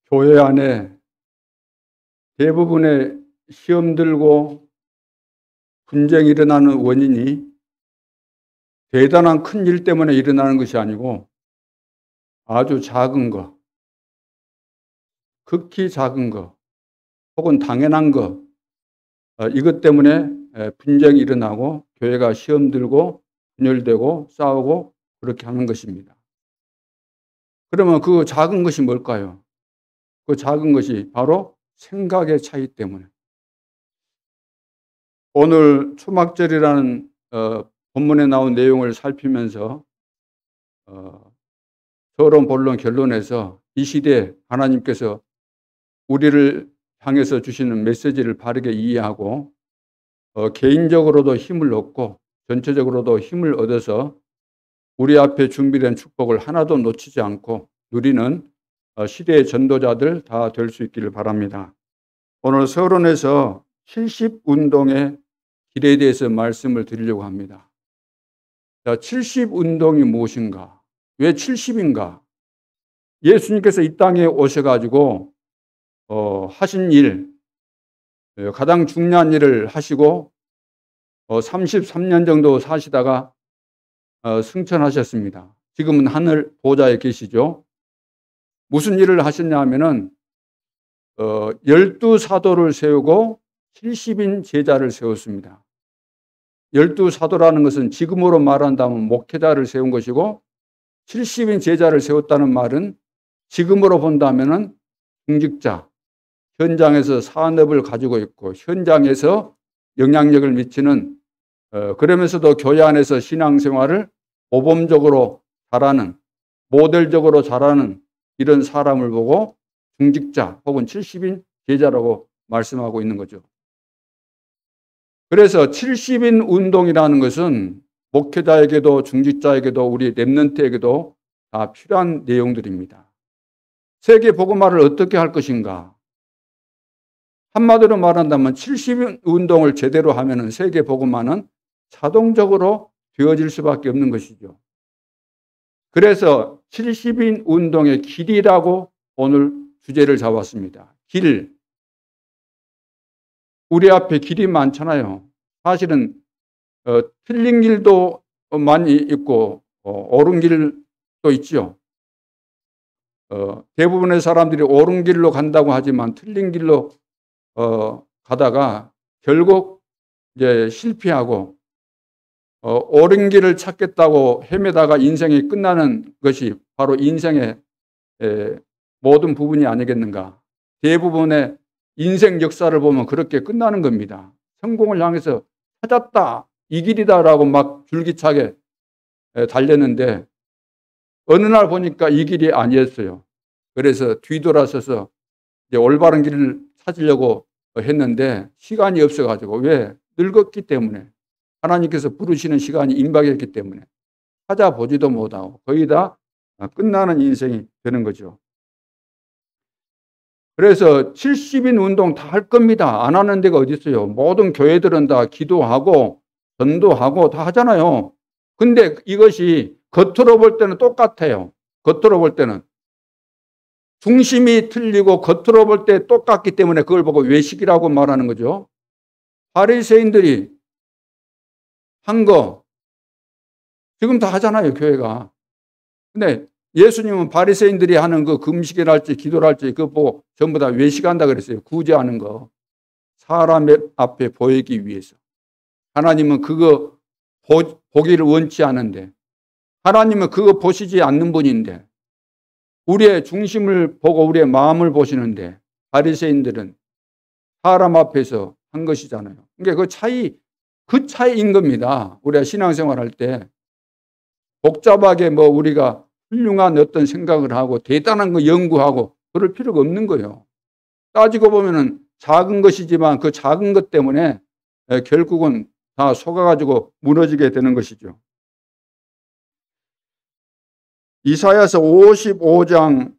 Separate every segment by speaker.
Speaker 1: 교회 안에 대부분의 시험 들고 분쟁이 일어나는 원인이 대단한 큰 일 때문에 일어나는 것이 아니고 아주 작은 것, 극히 작은 것, 혹은 당연한 것, 이것 때문에 분쟁이 일어나고 교회가 시험 들고 분열되고 싸우고 그렇게 하는 것입니다. 그러면 그 작은 것이 뭘까요? 그 작은 것이 바로 생각의 차이 때문에. 오늘 초막절이라는 본문에 나온 내용을 살피면서 서론, 본론, 결론에서 이 시대에 하나님께서 우리를 향해서 주시는 메시지를 바르게 이해하고 개인적으로도 힘을 얻고 전체적으로도 힘을 얻어서 우리 앞에 준비된 축복을 하나도 놓치지 않고 누리는 시대의 전도자들 다 될 수 있기를 바랍니다. 오늘 서론에서 70운동의 길에 대해서 말씀을 드리려고 합니다. 자, 70운동이 무엇인가? 왜 70인가? 예수님께서 이 땅에 오셔가지고 하신 일, 가장 중요한 일을 하시고 33년 정도 사시다가 승천하셨습니다. 지금은 하늘 보좌에 계시죠. 무슨 일을 하셨냐 하면은 12사도를 세우고 70인 제자를 세웠습니다. 12사도라는 것은 지금으로 말한다면 목회자를 세운 것이고 70인 제자를 세웠다는 말은 지금으로 본다면은 중직자, 현장에서 산업을 가지고 있고 현장에서 영향력을 미치는 그러면서도 교회 안에서 신앙생활을 모범적으로 잘하는 모델적으로 잘하는 이런 사람을 보고 중직자 혹은 70인 제자라고 말씀하고 있는 거죠. 그래서 70인 운동이라는 것은 목회자에게도 중직자에게도 우리 렘넌트에게도 다 필요한 내용들입니다. 세계 복음화를 어떻게 할 것인가? 한마디로 말한다면 70인 운동을 제대로 하면은 세계 복음화는 자동적으로 되어질 수밖에 없는 것이죠. 그래서 70인 운동의 길이라고 오늘 주제를 잡았습니다. 길. 우리 앞에 길이 많잖아요. 사실은 틀린 길도 많이 있고 옳은 길도 있죠. 대부분의 사람들이 옳은 길로 간다고 하지만 틀린 길로 가다가 결국 이제 실패하고 옳은 길을 찾겠다고 헤매다가 인생이 끝나는 것이 바로 인생의 모든 부분이 아니겠는가. 대부분의 인생 역사를 보면 그렇게 끝나는 겁니다. 성공을 향해서 찾았다, 이 길이다라고 막 줄기차게 달렸는데 어느 날 보니까 이 길이 아니었어요. 그래서 뒤돌아서서 이제 올바른 길을 찾으려고 했는데 시간이 없어가지고, 왜? 늙었기 때문에, 하나님께서 부르시는 시간이 임박했기 때문에 찾아보지도 못하고 거의 다 끝나는 인생이 되는 거죠. 그래서 70인 운동 다 할 겁니다. 안 하는 데가 어디 있어요? 모든 교회들은 다 기도하고 전도하고 다 하잖아요. 근데 이것이 겉으로 볼 때는 똑같아요. 겉으로 볼 때는. 중심이 틀리고 겉으로 볼 때 똑같기 때문에 그걸 보고 외식이라고 말하는 거죠. 바리새인들이 한 거 지금 다 하잖아요, 교회가. 근데 예수님은 바리새인들이 하는 그 금식이랄지 기도랄지 그거 보고 전부 다 외식한다 그랬어요. 구제하는 거. 사람 앞에 보이기 위해서. 하나님은 그거 보기를 원치 않은데, 하나님은 그거 보시지 않는 분인데, 우리의 중심을 보고 우리의 마음을 보시는데 바리새인들은 사람 앞에서 한 것이잖아요. 그러니까 그 차이인 겁니다. 우리가 신앙생활 할 때 복잡하게 우리가 훌륭한 어떤 생각을 하고 대단한 거 연구하고 그럴 필요가 없는 거예요. 따지고 보면은 작은 것이지만 그 작은 것 때문에 결국은 다 속아가지고 무너지게 되는 것이죠. 이사야서 55장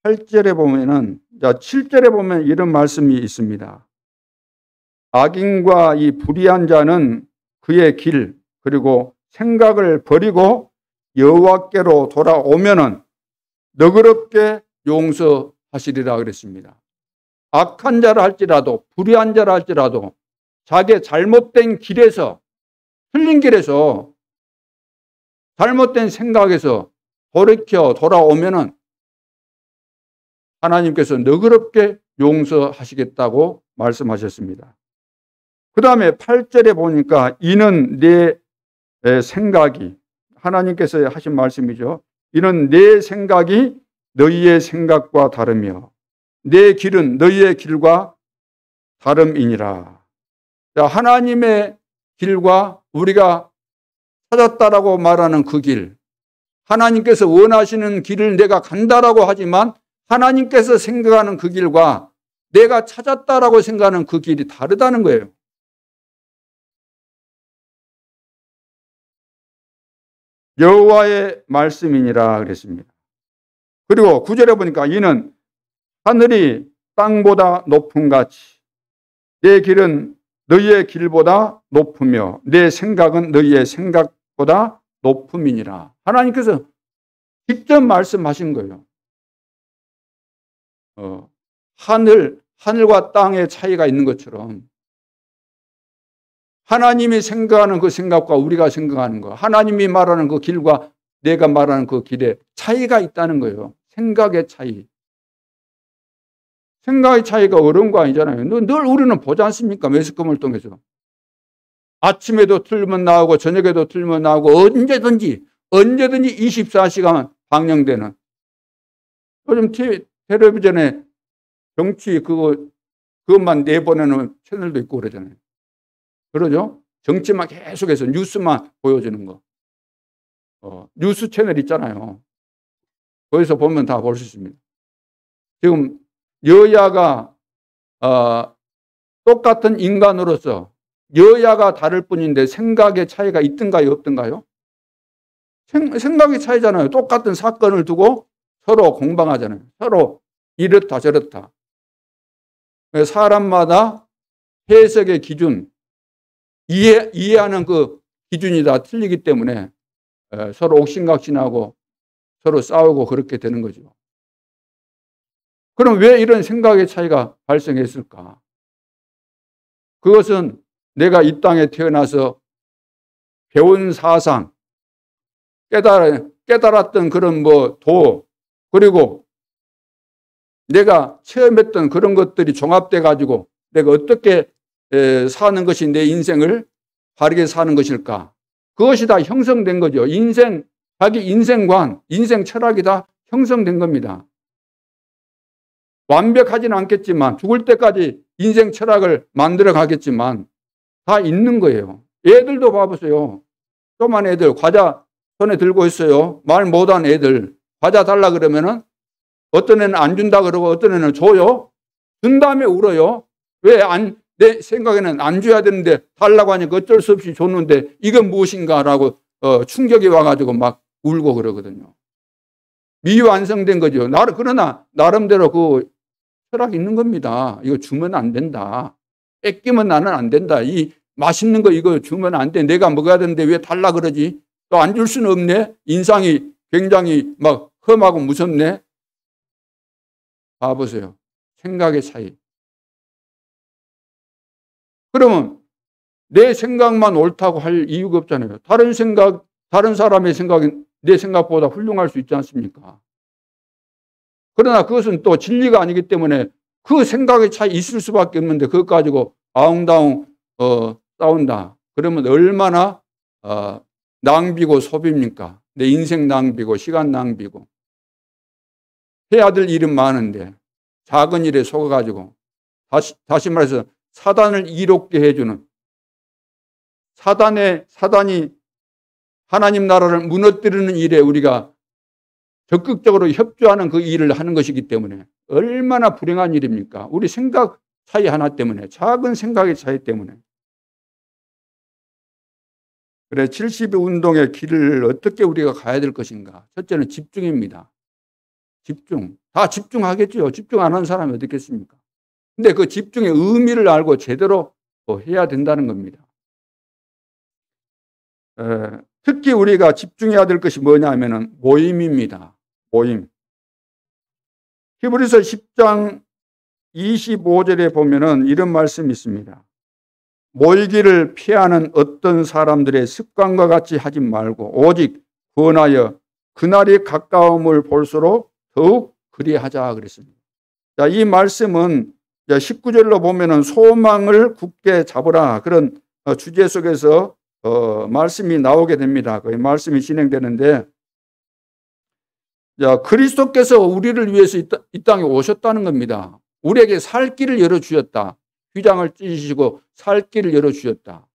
Speaker 1: 8절에 보면은, 7절에 보면 이런 말씀이 있습니다. 악인과 이 불의한 자는 그의 길 그리고 생각을 버리고 여호와께로 돌아오면은 너그럽게 용서하시리라 그랬습니다. 악한 자라 할지라도, 불의한 자라 할지라도 자기의 잘못된 길에서, 틀린 길에서, 잘못된 생각에서 돌이켜 돌아오면은 하나님께서 너그럽게 용서하시겠다고 말씀하셨습니다. 그 다음에 8절에 보니까 이는 내 생각이, 하나님께서 하신 말씀이죠. 이는 내 생각이 너희의 생각과 다르며 내 길은 너희의 길과 다름이니라. 하나님의 길과 우리가 찾았다라고 말하는 그 길, 하나님께서 원하시는 길을 내가 간다라고 하지만 하나님께서 생각하는 그 길과 내가 찾았다라고 생각하는 그 길이 다르다는 거예요. 여호와의 말씀이니라 그랬습니다. 그리고 9절에 보니까 이는 하늘이 땅보다 높음 같이 내 길은 너희의 길보다 높으며 내 생각은 너희의 생각보다 높음이니라. 하나님께서 직접 말씀하신 거예요. 하늘과 땅의 차이가 있는 것처럼 하나님이 생각하는 그 생각과 우리가 생각하는 거, 하나님이 말하는 그 길과 내가 말하는 그 길에 차이가 있다는 거예요. 생각의 차이. 생각의 차이가 어려운 거 아니잖아요. 늘 우리는 보지 않습니까? 매스컴을 통해서. 아침에도 틀면 나오고 저녁에도 틀면 나오고 언제든지 24시간 방영되는. 요즘 텔레비전에 정치 그것만 내보내는 채널도 있고 그러잖아요. 그러죠? 정치만 계속해서 뉴스만 보여주는 거. 뉴스 채널 있잖아요. 거기서 보면 다 볼 수 있습니다. 지금 여야가 똑같은 인간으로서 여야가 다를 뿐인데 생각의 차이가 있든가요, 없든가요? 생각의 차이잖아요. 똑같은 사건을 두고 서로 공방하잖아요. 서로 이렇다 저렇다. 사람마다 해석의 기준, 이해하는 그 기준이 다 틀리기 때문에 서로 옥신각신하고 서로 싸우고 그렇게 되는 거죠. 그럼 왜 이런 생각의 차이가 발생했을까? 그것은 내가 이 땅에 태어나서 배운 사상, 깨달았던 그런 그리고 내가 체험했던 그런 것들이 종합돼 가지고 내가 어떻게 사는 것이 내 인생을 바르게 사는 것일까? 그것이 다 형성된 거죠. 자기 인생관, 인생 철학이 다 형성된 겁니다. 완벽하지는 않겠지만 죽을 때까지 인생 철학을 만들어 가겠지만 다 있는 거예요. 애들도 봐보세요. 조그만 애들 과자 손에 들고 있어요. 말 못한 애들 과자 달라 그러면은 어떤 애는 안 준다 그러고 어떤 애는 줘요. 준 다음에 울어요. 내 생각에는 안 줘야 되는데 달라고 하니까 어쩔 수 없이 줬는데 이건 무엇인가라고 충격이 와가지고 막 울고 그러거든요. 미완성된 거죠. 그러나 나름대로 그 철학이 있는 겁니다. 이거 주면 안 된다. 뺏기면 나는 안 된다. 이 맛있는 거 이거 주면 안 돼. 내가 먹어야 되는데 왜 달라 그러지? 또 안 줄 수는 없네. 인상이 굉장히 막 험하고 무섭네. 봐보세요. 생각의 차이. 그러면 내 생각만 옳다고 할 이유가 없잖아요. 다른 사람의 생각이 내 생각보다 훌륭할 수 있지 않습니까? 그러나 그것은 또 진리가 아니기 때문에 그 생각의 차이 있을 수밖에 없는데 그것 가지고 아웅다웅 싸운다. 그러면 얼마나 낭비고 소비입니까? 내 인생 낭비고 시간 낭비고 해야 될 일은 많은데 작은 일에 속아가지고 다시 말해서 사단을 이롭게 해주는 사단이 하나님 나라를 무너뜨리는 일에 우리가 적극적으로 협조하는 그 일을 하는 것이기 때문에 얼마나 불행한 일입니까? 우리 생각 차이 하나 때문에, 작은 생각의 차이 때문에. 그래, 70의 운동의 길을 어떻게 우리가 가야 될 것인가? 첫째는 집중입니다. 집중. 다 집중하겠죠. 집중 안 하는 사람이 어디 있겠습니까? 근데 그 집중의 의미를 알고 제대로 해야 된다는 겁니다. 특히 우리가 집중해야 될 것이 뭐냐 하면은 모임입니다. 모임. 히브리서 10장 25절에 보면은 이런 말씀이 있습니다. 모이기를 피하는 어떤 사람들의 습관과 같이 하지 말고 오직 구원하여 그날이 가까움을 볼수록 더욱 그리하자 그랬습니다. 자, 이 말씀은 19절로 보면은 소망을 굳게 잡으라 그런 주제 속에서 말씀이 나오게 됩니다. 그 말씀이 진행되는데, 자, 그리스도께서 우리를 위해서 이 땅에 오셨다는 겁니다. 우리에게 살 길을 열어주셨다. 휘장을 찢으시고 살 길을 열어주셨다.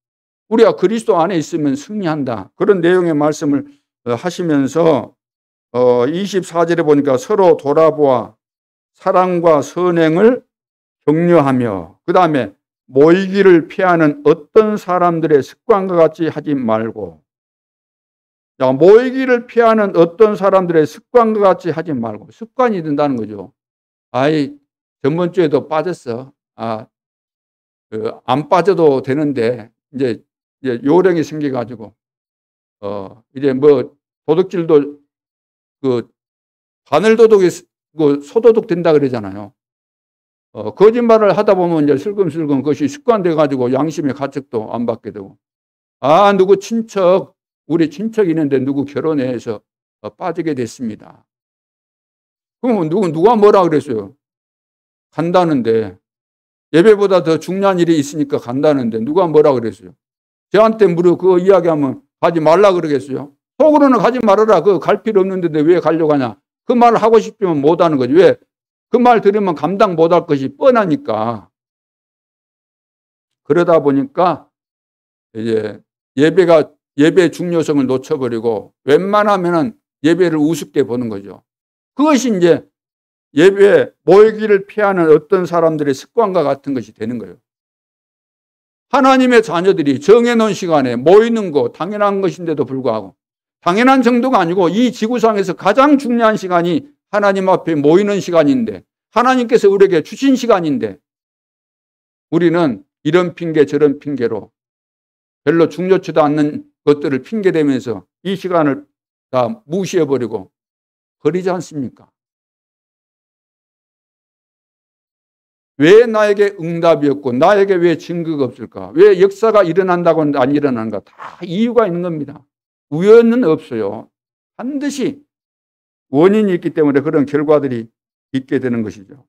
Speaker 1: 우리가 그리스도 안에 있으면 승리한다. 그런 내용의 말씀을 하시면서 24절에 보니까 서로 돌아보아 사랑과 선행을 격려하며, 그 다음에 모이기를 피하는 어떤 사람들의 습관과 같이 하지 말고, 자, 모이기를 피하는 어떤 사람들의 습관과 같이 하지 말고, 습관이 된다는 거죠. 아이, 전번주에도 빠졌어. 안 빠져도 되는데, 이제 요령이 생겨가지고, 이제 뭐, 도둑질도, 바늘도둑이 소도둑 된다 그러잖아요. 거짓말을 하다 보면 이제 슬금슬금 그것이 습관돼가지고 양심의 가책도 안 받게 되고, 누구 친척, 우리 친척이 있는데 누구 결혼해서 빠지게 됐습니다. 그러면 누가 뭐라 그랬어요? 간다는데, 예배보다 더 중요한 일이 있으니까 간다는데 누가 뭐라 그랬어요? 저한테 그거 이야기하면 가지 말라 그러겠어요? 속으로는 가지 말아라. 그거 갈 필요 없는데 왜 가려고 하냐? 그 말을 하고 싶으면 못 하는 거지. 왜? 그 말 들으면 감당 못 할 것이 뻔하니까. 그러다 보니까 이제 예배의 중요성을 놓쳐버리고 웬만하면은 예배를 우습게 보는 거죠. 그것이 이제 예배 모이기를 피하는 어떤 사람들의 습관과 같은 것이 되는 거예요. 하나님의 자녀들이 정해놓은 시간에 모이는 거 당연한 것인데도 불구하고, 당연한 정도가 아니고 이 지구상에서 가장 중요한 시간이 하나님 앞에 모이는 시간인데, 하나님께서 우리에게 주신 시간인데, 우리는 이런 핑계 저런 핑계로 별로 중요치도 않는 것들을 핑계대면서 이 시간을 다 무시해버리고 버리지 않습니까? 왜 나에게 응답이 없고 나에게 왜 증거가 없을까? 왜 역사가 일어난다고는 안 일어나는가? 다 이유가 있는 겁니다. 우연은 없어요. 반드시 원인이 있기 때문에 그런 결과들이 있게 되는 것이죠.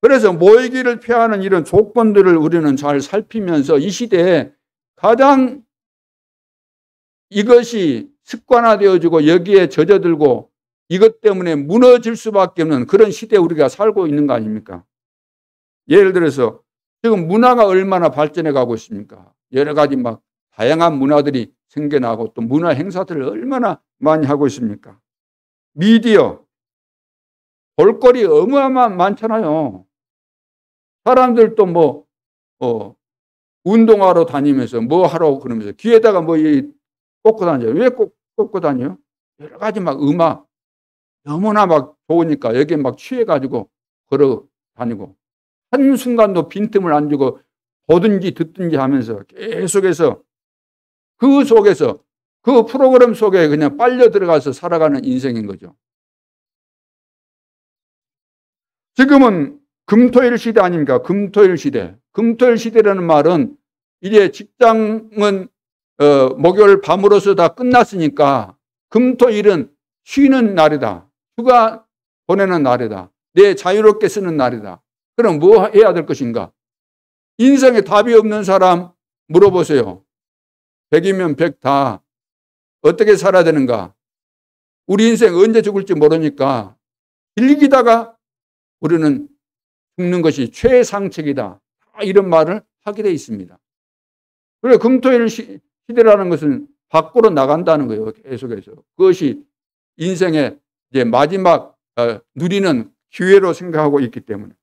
Speaker 1: 그래서 모이기를 피하는 이런 조건들을 우리는 잘 살피면서 이 시대에 가장 이것이 습관화되어지고 여기에 젖어들고 이것 때문에 무너질 수밖에 없는 그런 시대에 우리가 살고 있는 거 아닙니까? 예를 들어서 지금 문화가 얼마나 발전해 가고 있습니까? 여러 가지 막 다양한 문화들이 생겨나고 또 문화 행사들을 얼마나 많이 하고 있습니까? 미디어, 볼거리 어마어마한 많잖아요. 사람들도 운동하러 다니면서 뭐 하러 그러면서 귀에다가 꽂고 다녀요. 왜 꽂고 다녀요? 여러 가지 막 음악 너무나 막 좋으니까 여기에 막 취해가지고 걸어 다니고 한순간도 빈틈을 안 주고 보든지 듣든지 하면서 계속해서 그 속에서 그 프로그램 속에 그냥 빨려 들어가서 살아가는 인생인 거죠. 지금은 금토일 시대 아닙니까? 금토일 시대. 금토일 시대라는 말은 이제 직장은 목요일 밤으로서 다 끝났으니까 금토일은 쉬는 날이다. 휴가 보내는 날이다. 내 자유롭게 쓰는 날이다. 그럼 뭐 해야 될 것인가? 인생에 답이 없는 사람 물어보세요. 100이면 100 다 어떻게 살아야 되는가? 우리 인생 언제 죽을지 모르니까 즐기다가 우리는 죽는 것이 최상책이다. 이런 말을 하게 돼 있습니다. 그래서 금토일 시대라는 것은 밖으로 나간다는 거예요. 계속해서. 그것이 인생의 이제 마지막 누리는 기회로 생각하고 있기 때문에.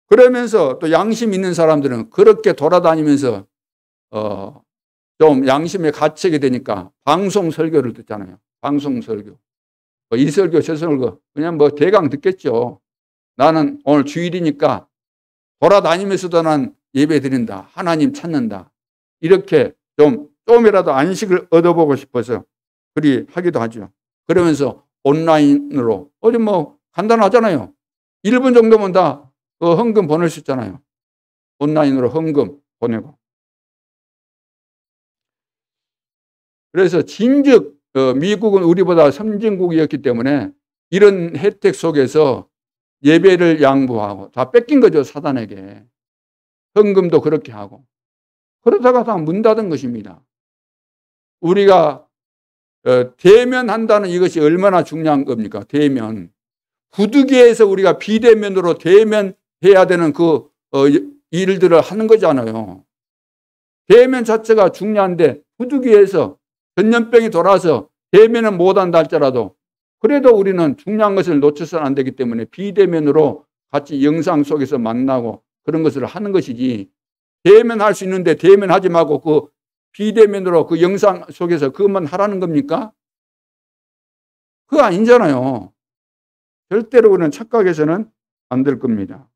Speaker 1: 그러면서 또 양심 있는 사람들은 그렇게 돌아다니면서 좀 양심에 갇히게 되니까 방송 설교를 듣잖아요. 방송 설교. 이 설교 저 설교 그냥 대강 듣겠죠. 나는 오늘 주일이니까 돌아다니면서도 난 예배 드린다. 하나님 찾는다. 이렇게 좀이라도 안식을 얻어보고 싶어서 그리 하기도 하죠. 그러면서 온라인으로. 어디 뭐 간단하잖아요. 1분 정도면 다 헌금 보낼 수 있잖아요. 온라인으로 헌금 보내고. 그래서 진즉 미국은 우리보다 선진국이었기 때문에 이런 혜택 속에서 예배를 양보하고 다 뺏긴 거죠, 사단에게. 헌금도 그렇게 하고. 그러다가 다 문 닫은 것입니다. 우리가 대면한다는 이것이 얼마나 중요한 겁니까? 대면. 부득이해서 우리가 비대면으로 대면해야 되는 그 일들을 하는 거잖아요. 대면 자체가 중요한데 부득이해서 전염병이 돌아서 대면은 못한다 할지라도 그래도 우리는 중요한 것을 놓쳐서는 안 되기 때문에 비대면으로 같이 영상 속에서 만나고 그런 것을 하는 것이지, 대면할 수 있는데 대면하지 말고 그 비대면으로 그 영상 속에서 그것만 하라는 겁니까? 그거 아니잖아요. 절대로 우리는 착각해서는 안 될 겁니다.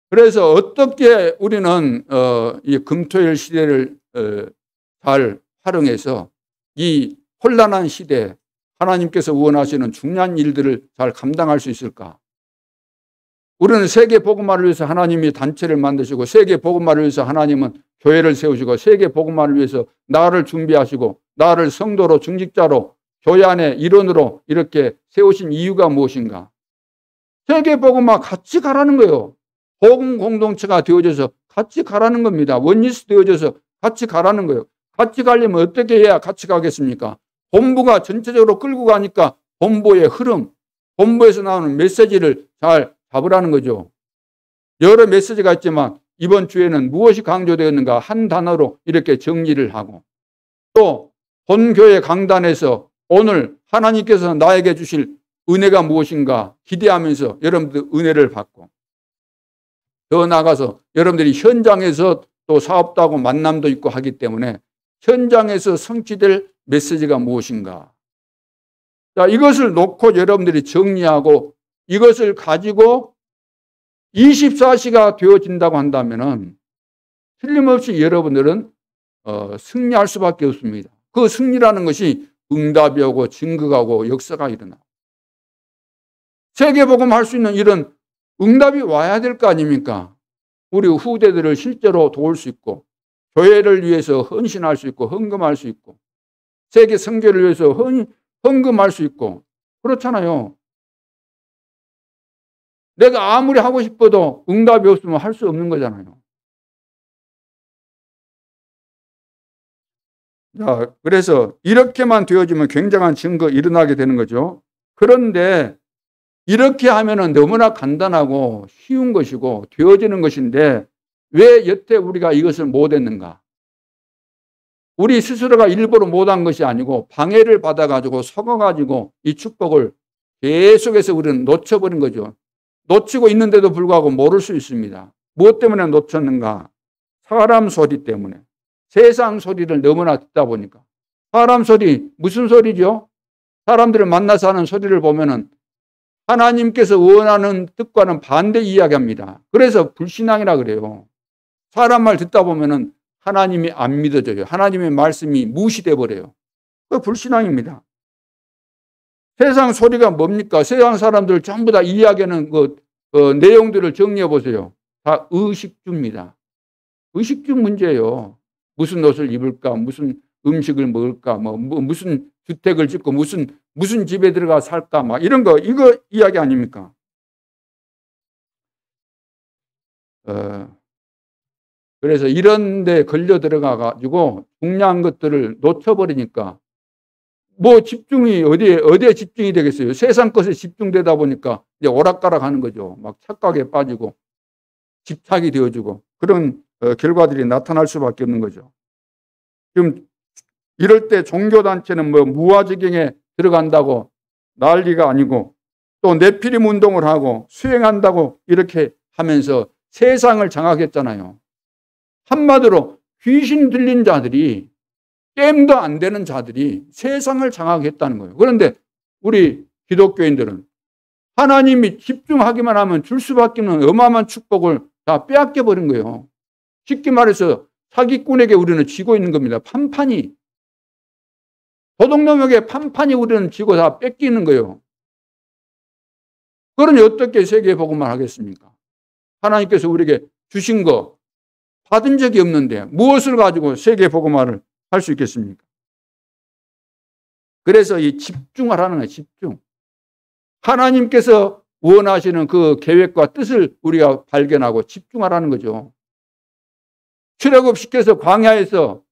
Speaker 1: 그래서 어떻게 우리는 이 금토일 시대를 잘 활용해서 이 혼란한 시대에 하나님께서 원하시는 중요한 일들을 잘 감당할 수 있을까? 우리는 세계 복음화를 위해서 하나님이 단체를 만드시고, 세계 복음화를 위해서 하나님은 교회를 세우시고, 세계 복음화를 위해서 나를 준비하시고 나를 성도로 중직자로 교회 안에 일원으로 이렇게 세우신 이유가 무엇인가? 세계 복음화 같이 가라는 거예요. 복음 공동체가 되어져서 같이 가라는 겁니다. 원리스 되어져서 같이 가라는 거예요. 같이 가려면 어떻게 해야 같이 가겠습니까? 본부가 전체적으로 끌고 가니까 본부의 흐름, 본부에서 나오는 메시지를 잘 잡으라는 거죠. 여러 메시지가 있지만 이번 주에는 무엇이 강조되었는가 한 단어로 이렇게 정리를 하고, 또 본교회 강단에서 오늘 하나님께서 나에게 주실 은혜가 무엇인가 기대하면서 여러분들 은혜를 받고, 더 나아가서 여러분들이 현장에서 또 사업도 하고 만남도 있고 하기 때문에 현장에서 성취될 메시지가 무엇인가. 자, 이것을 놓고 여러분들이 정리하고 이것을 가지고 24시가 되어진다고 한다면은 틀림없이 여러분들은 승리할 수밖에 없습니다. 그 승리라는 것이 응답이 오고 증거가 오고 역사가 일어나고, 세계복음 할 수 있는 이런 응답이 와야 될 거 아닙니까? 우리 후대들을 실제로 도울 수 있고, 교회를 위해서 헌신할 수 있고, 헌금할 수 있고, 세계 선교를 위해서 헌금할 수 있고, 그렇잖아요. 내가 아무리 하고 싶어도 응답이 없으면 할 수 없는 거잖아요. 자, 그래서 이렇게만 되어지면 굉장한 증거 일어나게 되는 거죠. 그런데 이렇게 하면은 너무나 간단하고 쉬운 것이고 되어지는 것인데 왜 여태 우리가 이것을 못했는가? 우리 스스로가 일부러 못한 것이 아니고 방해를 받아가지고 속아가지고 이 축복을 계속해서 우리는 놓쳐버린 거죠. 놓치고 있는데도 불구하고 모를 수 있습니다. 무엇 때문에 놓쳤는가? 사람 소리 때문에. 세상 소리를 너무나 듣다 보니까. 사람 소리, 무슨 소리죠? 사람들을 만나서 하는 소리를 보면은 하나님께서 원하는 뜻과는 반대 이야기합니다. 그래서 불신앙이라 그래요. 사람 말 듣다 보면은 하나님이 안 믿어져요. 하나님의 말씀이 무시돼 버려요. 그 불신앙입니다. 세상 소리가 뭡니까? 세상 사람들 전부 다 이야기하는 내용들을 정리해 보세요. 다 의식주입니다. 의식주 문제예요. 무슨 옷을 입을까? 무슨 음식을 먹을까? 무슨 주택을 짓고 무슨 집에 들어가 살까? 막 이런 거, 이거 이야기 아닙니까? 그래서 이런 데 걸려 들어가 가지고 중요한 것들을 놓쳐버리니까 뭐 집중이 어디에 집중이 되겠어요? 세상 것에 집중되다 보니까 이제 오락가락 하는 거죠. 막 착각에 빠지고 집착이 되어지고 그런 결과들이 나타날 수밖에 없는 거죠. 지금 이럴 때 종교단체는 무아지경에 들어간다고 난리가 아니고 또 네피림 운동을 하고 수행한다고 이렇게 하면서 세상을 장악했잖아요. 한마디로 귀신 들린 자들이, 게임도 안 되는 자들이 세상을 장악했다는 거예요. 그런데 우리 기독교인들은 하나님이 집중하기만 하면 줄 수밖에 없는 어마어마한 축복을 다 빼앗겨 버린 거예요. 쉽게 말해서 사기꾼에게 우리는 지고 있는 겁니다. 판판이. 도둑놈에게 판판이 우리는 쥐고 다 뺏기는 거예요. 그러니 어떻게 세계 복음을 하겠습니까? 하나님께서 우리에게 주신 거 받은 적이 없는데 무엇을 가지고 세계 복음화를 할 수 있겠습니까? 그래서 이 집중하라는 거예요. 집중. 하나님께서 원하시는 그 계획과 뜻을 우리가 발견하고 집중하라는 거죠. 출애굽시켜서 광야에서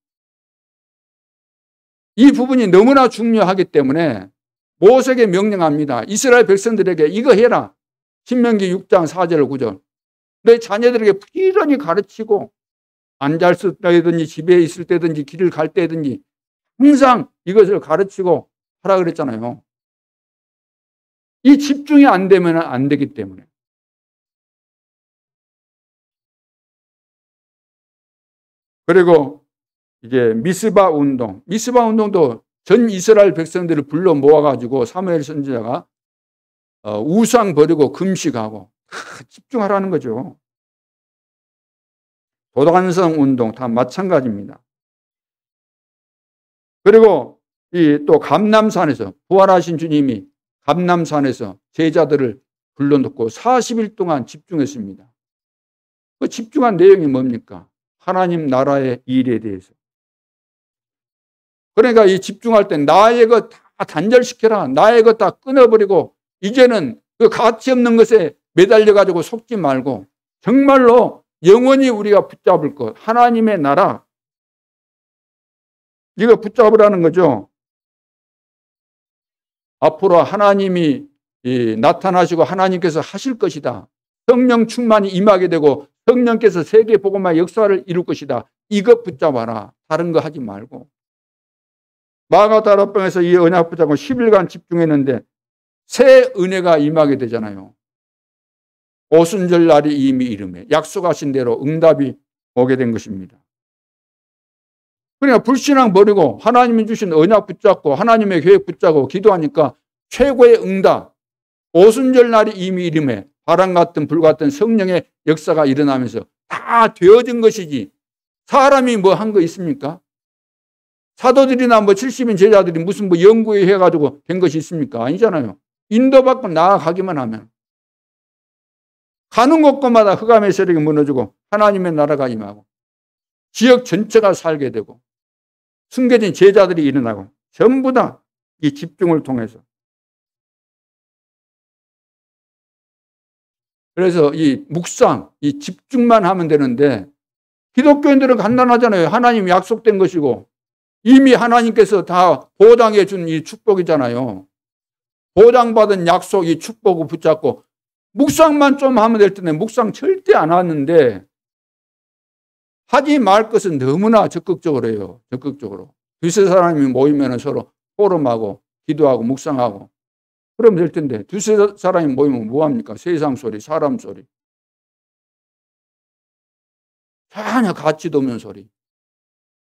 Speaker 1: 이 부분이 너무나 중요하기 때문에 모세에게 명령합니다. 이스라엘 백성들에게 이거 해라. 신명기 6장 4절 9절. 내 자녀들에게 부지런히 가르치고 앉을 때든지 집에 있을 때든지 길을 갈 때든지 항상 이것을 가르치고 하라 그랬잖아요. 이 집중이 안 되면 안 되기 때문에. 그리고 이제 미스바 운동. 미스바 운동도 전 이스라엘 백성들을 불러 모아가지고 사무엘 선지자가 우상 버리고 금식하고 집중하라는 거죠. 도단성 운동 다 마찬가지입니다. 그리고 이 또 감람산에서 부활하신 주님이 감람산에서 제자들을 불러놓고 40일 동안 집중했습니다. 그 집중한 내용이 뭡니까? 하나님 나라의 일에 대해서. 그러니까 이 집중할 때 나의 것 다 단절시켜라. 나의 것 다 끊어버리고 이제는 그 가치 없는 것에 매달려가지고 속지 말고 정말로 영원히 우리가 붙잡을 것, 하나님의 나라, 이거 붙잡으라는 거죠. 앞으로 하나님이 나타나시고 하나님께서 하실 것이다. 성령 충만이 임하게 되고 성령께서 세계 복음화 역사를 이룰 것이다. 이것 붙잡아라. 다른 거 하지 말고. 마가다락방에서 이 언약 붙잡고 10일간 집중했는데 새 은혜가 임하게 되잖아요. 오순절 날이 이미 이름에 약속하신 대로 응답이 오게 된 것입니다. 그러니까 불신앙 버리고 하나님이 주신 언약 붙잡고 하나님의 계획 붙잡고 기도하니까 최고의 응답, 오순절 날이 이미 이름에 바람 같은 불 같은 성령의 역사가 일어나면서 다 되어진 것이지 사람이 뭐 한 거 있습니까? 사도들이나 뭐 70인 제자들이 무슨 뭐 연구해 가지고 된 것이 있습니까? 아니잖아요. 인도받고 나아가기만 하면 가는 곳곳마다 흑암의 세력이 무너지고 하나님의 나라가 임하고 지역 전체가 살게 되고 숨겨진 제자들이 일어나고 전부 다 이 집중을 통해서. 그래서 이 묵상, 이 집중만 하면 되는데 기독교인들은 간단하잖아요. 하나님 약속된 것이고 이미 하나님께서 다 보장해 준 이 축복이잖아요. 보장받은 약속, 이 축복을 붙잡고 묵상만 좀 하면 될 텐데 묵상 절대 안 하는데 하지 말 것은 너무나 적극적으로 해요. 적극적으로. 두세 사람이 모이면 서로 포럼하고 기도하고 묵상하고 그러면 될 텐데 두세 사람이 모이면 뭐합니까? 세상 소리, 사람 소리. 전혀 가치도 없는 소리.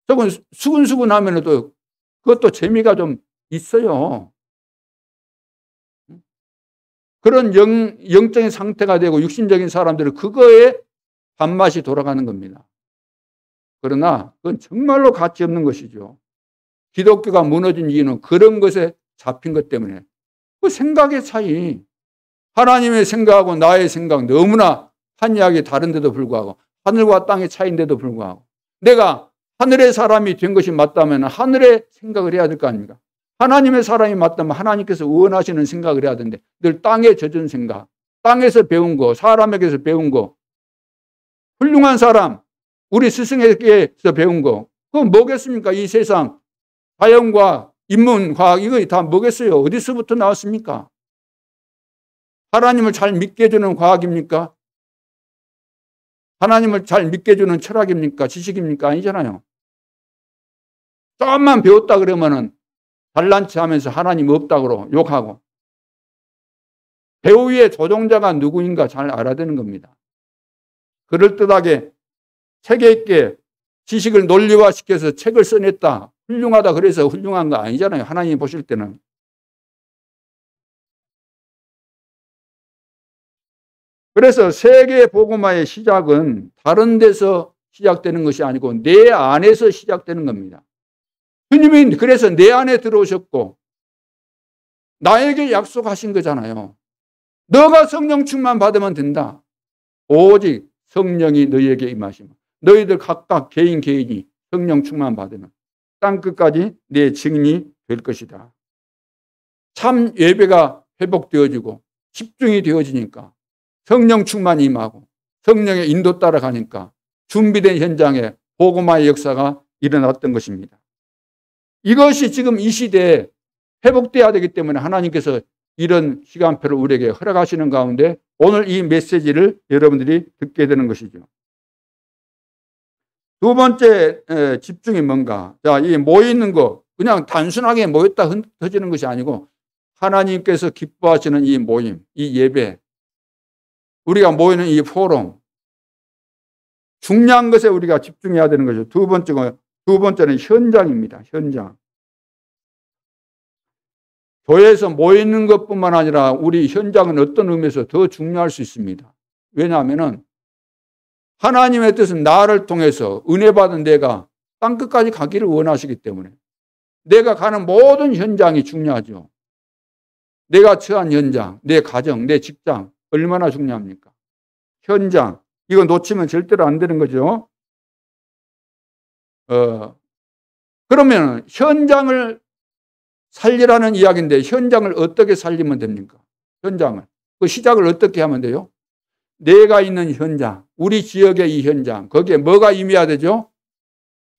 Speaker 1: 저건 수근수근 하면 또 그것도 재미가 좀 있어요. 그런 영적인 상태가 되고 육신적인 사람들은 그거에 밥맛이 돌아가는 겁니다. 그러나 그건 정말로 가치 없는 것이죠. 기독교가 무너진 이유는 그런 것에 잡힌 것 때문에. 그 생각의 차이. 하나님의 생각하고 나의 생각 너무나 한이하게 다른데도 불구하고 하늘과 땅의 차이인데도 불구하고 내가 하늘의 사람이 된 것이 맞다면 하늘의 생각을 해야 될 거 아닙니까? 하나님의 사람이 맞다면 하나님께서 원하시는 생각을 해야 되는데 늘 땅에 젖은 생각, 땅에서 배운 거, 사람에게서 배운 거, 훌륭한 사람, 우리 스승에게서 배운 거, 그건 뭐겠습니까? 이 세상 자연과 인문과학 이거 다 뭐겠어요? 어디서부터 나왔습니까? 하나님을 잘 믿게 해주는 과학입니까? 하나님을 잘 믿게 해주는 철학입니까? 지식입니까? 아니잖아요. 조금만 배웠다 그러면은 잘난 체 하면서 하나님 없다고 욕하고 배우의 조종자가 누구인가 잘 알아야 되는 겁니다. 그럴듯하게 체계 있게 지식을 논리화시켜서 책을 써냈다. 훌륭하다 그래서 훌륭한 거 아니잖아요. 하나님이 보실 때는. 그래서 세계 복음화의 시작은 다른 데서 시작되는 것이 아니고 내 안에서 시작되는 겁니다. 주님이 그래서 내 안에 들어오셨고 나에게 약속하신 거잖아요. 너가 성령 충만 받으면 된다. 오직 성령이 너희에게 임하시면 너희들 각각 개인이 성령 충만 받으면 땅끝까지 내 증인이 될 것이다. 참 예배가 회복되어지고 집중이 되어지니까 성령 충만이 임하고 성령의 인도 따라가니까 준비된 현장에 복음화의 역사가 일어났던 것입니다. 이것이 지금 이 시대에 회복돼야 되기 때문에 하나님께서 이런 시간표를 우리에게 허락하시는 가운데 오늘 이 메시지를 여러분들이 듣게 되는 것이죠. 두 번째 집중이 뭔가? 자, 이 모이는 거 그냥 단순하게 모였다 흩어지는 것이 아니고 하나님께서 기뻐하시는 이 모임, 이 예배, 우리가 모이는 이 포럼, 중요한 것에 우리가 집중해야 되는 거죠. 두 번째는 현장입니다. 현장. 교회에서 모이는 것뿐만 아니라 우리 현장은 어떤 의미에서 더 중요할 수 있습니다. 왜냐하면 하나님의 뜻은 나를 통해서 은혜 받은 내가 땅끝까지 가기를 원하시기 때문에 내가 가는 모든 현장이 중요하죠. 내가 처한 현장, 내 가정, 내 직장 얼마나 중요합니까? 현장, 이거 놓치면 절대로 안 되는 거죠. 그러면 현장을 살리라는 이야기인데 현장을 어떻게 살리면 됩니까? 현장을. 그 시작을 어떻게 하면 돼요? 내가 있는 현장, 우리 지역의 이 현장, 거기에 뭐가 임해야 되죠?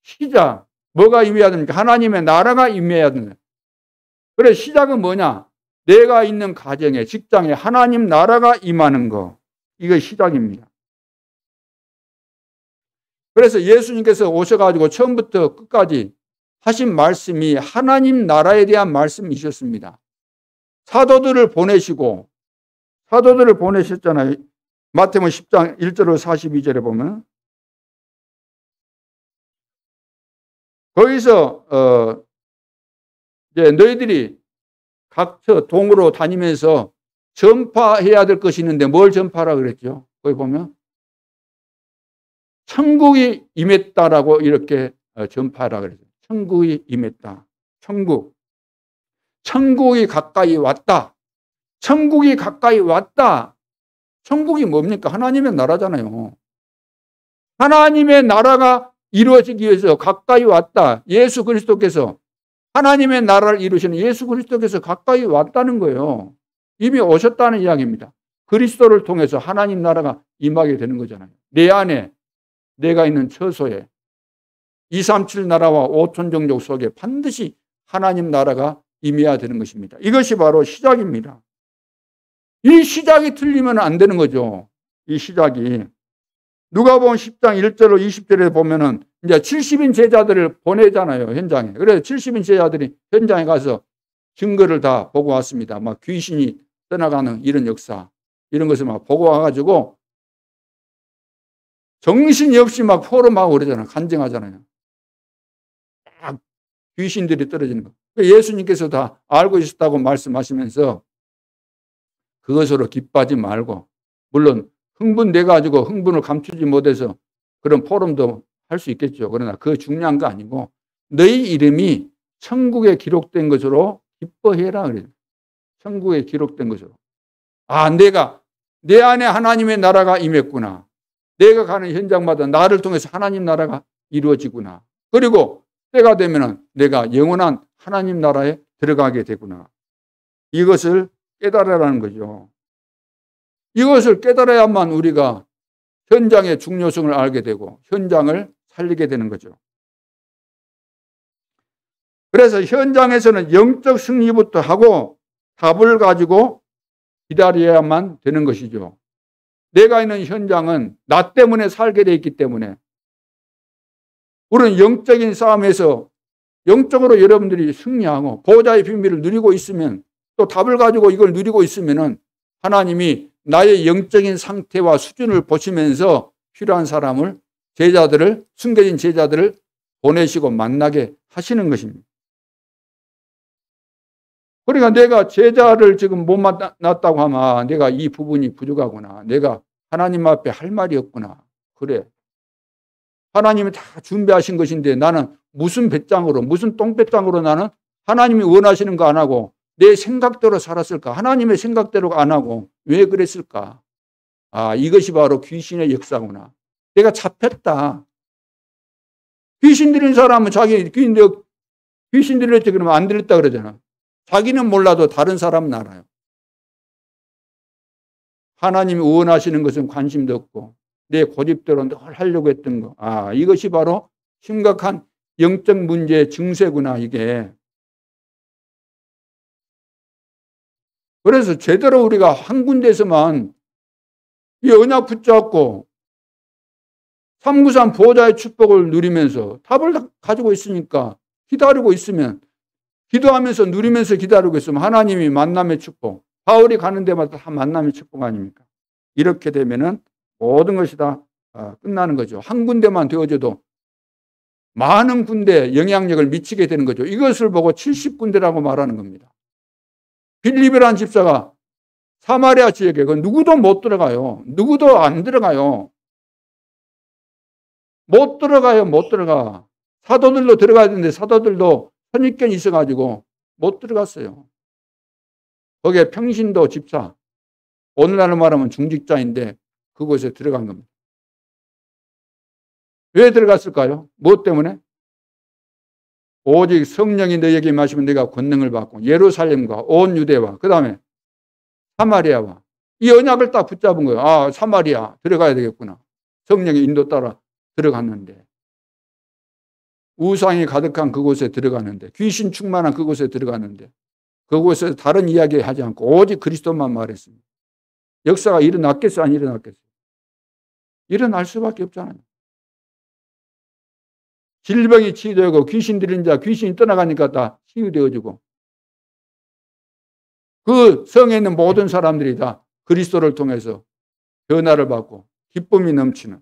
Speaker 1: 시작. 뭐가 임해야 됩니까? 하나님의 나라가 임해야 됩니다. 그래, 시작은 뭐냐? 내가 있는 가정에, 직장에 하나님 나라가 임하는 거. 이거 시작입니다. 그래서 예수님께서 오셔가지고 처음부터 끝까지 하신 말씀이 하나님 나라에 대한 말씀이셨습니다. 사도들을 보내셨잖아요. 마태복음 10장 1절로 42절에 보면 거기서 이제 너희들이 각처 동으로 다니면서 전파해야 될 것이 있는데 뭘 전파하라 그랬죠? 거기 보면 천국이 임했다라고 이렇게 전파하라 그랬죠. 천국이 임했다. 천국이 가까이 왔다. 천국이 가까이 왔다. 천국이 뭡니까? 하나님의 나라잖아요. 하나님의 나라가 이루어지기 위해서 가까이 왔다. 예수 그리스도께서 하나님의 나라를 이루시는 예수 그리스도께서 가까이 왔다는 거예요. 이미 오셨다는 이야기입니다. 그리스도를 통해서 하나님 나라가 임하게 되는 거잖아요. 내 안에 내가 있는 처소에 237 나라와 5천 종족 속에 반드시 하나님 나라가 임해야 되는 것입니다. 이것이 바로 시작입니다. 이 시작이 틀리면 안 되는 거죠. 이 시작이. 누가복음 10장 1절로 20절에 보면은 이제 70인 제자들을 보내잖아요, 현장에. 그래서 70인 제자들이 현장에 가서 증거를 다 보고 왔습니다. 막 귀신이 떠나가는 이런 역사, 이런 것을 막 보고 와가지고 정신이 없이 막 포럼하고 그러잖아요. 간증하잖아요. 딱 귀신들이 떨어지는 거. 예수님께서 다 알고 있었다고 말씀하시면서 그것으로 기뻐하지 말고, 물론 흥분돼가지고 흥분을 감추지 못해서 그런 포럼도 할 수 있겠죠. 그러나 그 중요한 거 아니고 너희 이름이 천국에 기록된 것으로 기뻐해라 그래요. 천국에 기록된 것으로. 아, 내가 내 안에 하나님의 나라가 임했구나. 내가 가는 현장마다 나를 통해서 하나님 나라가 이루어지구나. 그리고 때가 되면 내가 영원한 하나님 나라에 들어가게 되구나. 이것을 깨달으라는 거죠. 이것을 깨달아야만 우리가 현장의 중요성을 알게 되고 현장을 살리게 되는 거죠. 그래서 현장에서는 영적 승리부터 하고 답을 가지고 기다려야만 되는 것이죠. 내가 있는 현장은 나 때문에 살게 되어 있기 때문에 우리는 영적인 싸움에서 영적으로 여러분들이 승리하고 보호자의 비밀을 누리고 있으면 또 답을 가지고 이걸 누리고 있으면 하나님이 나의 영적인 상태와 수준을 보시면서 필요한 사람을 제자들을 숨겨진 제자들을 보내시고 만나게 하시는 것입니다. 그러니까 내가 제자를 지금 못 만났다고 하면 내가 이 부분이 부족하구나. 내가 하나님 앞에 할 말이 없구나. 그래. 하나님이 다 준비하신 것인데 나는 무슨 배짱으로, 무슨 똥배짱으로 나는 하나님이 원하시는 거 안 하고 내 생각대로 살았을까? 하나님의 생각대로 안 하고 왜 그랬을까? 아, 이것이 바로 귀신의 역사구나. 내가 잡혔다. 귀신 들린 사람은 자기 귀신 들렸지 그러면 안 들렸다 그러잖아. 자기는 몰라도 다른 사람은 알아요. 하나님이 원하시는 것은 관심도 없고 내 고집대로 늘 하려고 했던 거. 아, 이것이 바로 심각한 영적 문제의 증세구나, 이게. 그래서 제대로 우리가 한 군데에서만 이 언약 붙잡고 393 보호자의 축복을 누리면서 답을 가지고 있으니까 기다리고 있으면, 기도하면서 누리면서 기다리고 있으면 하나님이 만남의 축복, 바울이 가는 데마다 다 만남의 축복 아닙니까? 이렇게 되면은 모든 것이 다 끝나는 거죠. 한 군데만 되어져도 많은 군데에 영향력을 미치게 되는 거죠. 이것을 보고 70군데라고 말하는 겁니다. 빌립이라는 집사가 사마리아 지역에 누구도 못 들어가요. 누구도 안 들어가요. 못 들어가. 사도들도 들어가야 되는데 사도들도 선입견이 있어가지고 못 들어갔어요. 거기에 평신도 집사, 오늘날로 말하면 중직자인데 그곳에 들어간 겁니다. 왜 들어갔을까요? 무엇 때문에? 오직 성령이 너에게 임하시면 네가 권능을 받고 예루살렘과 온 유대와 그 다음에 사마리아와 이 언약을 딱 붙잡은 거예요. 아, 사마리아 들어가야 되겠구나. 성령의 인도 따라 들어갔는데, 우상이 가득한 그곳에 들어가는데, 귀신 충만한 그곳에 들어가는데 그곳에서 다른 이야기 하지 않고 오직 그리스도만 말했습니다. 역사가 일어났겠어요? 안 일어났겠어요? 일어날 수밖에 없잖아요. 질병이 치유되고 귀신 들린 자 귀신이 떠나가니까 다 치유되어지고 그 성에 있는 모든 사람들이 다 그리스도를 통해서 변화를 받고 기쁨이 넘치는,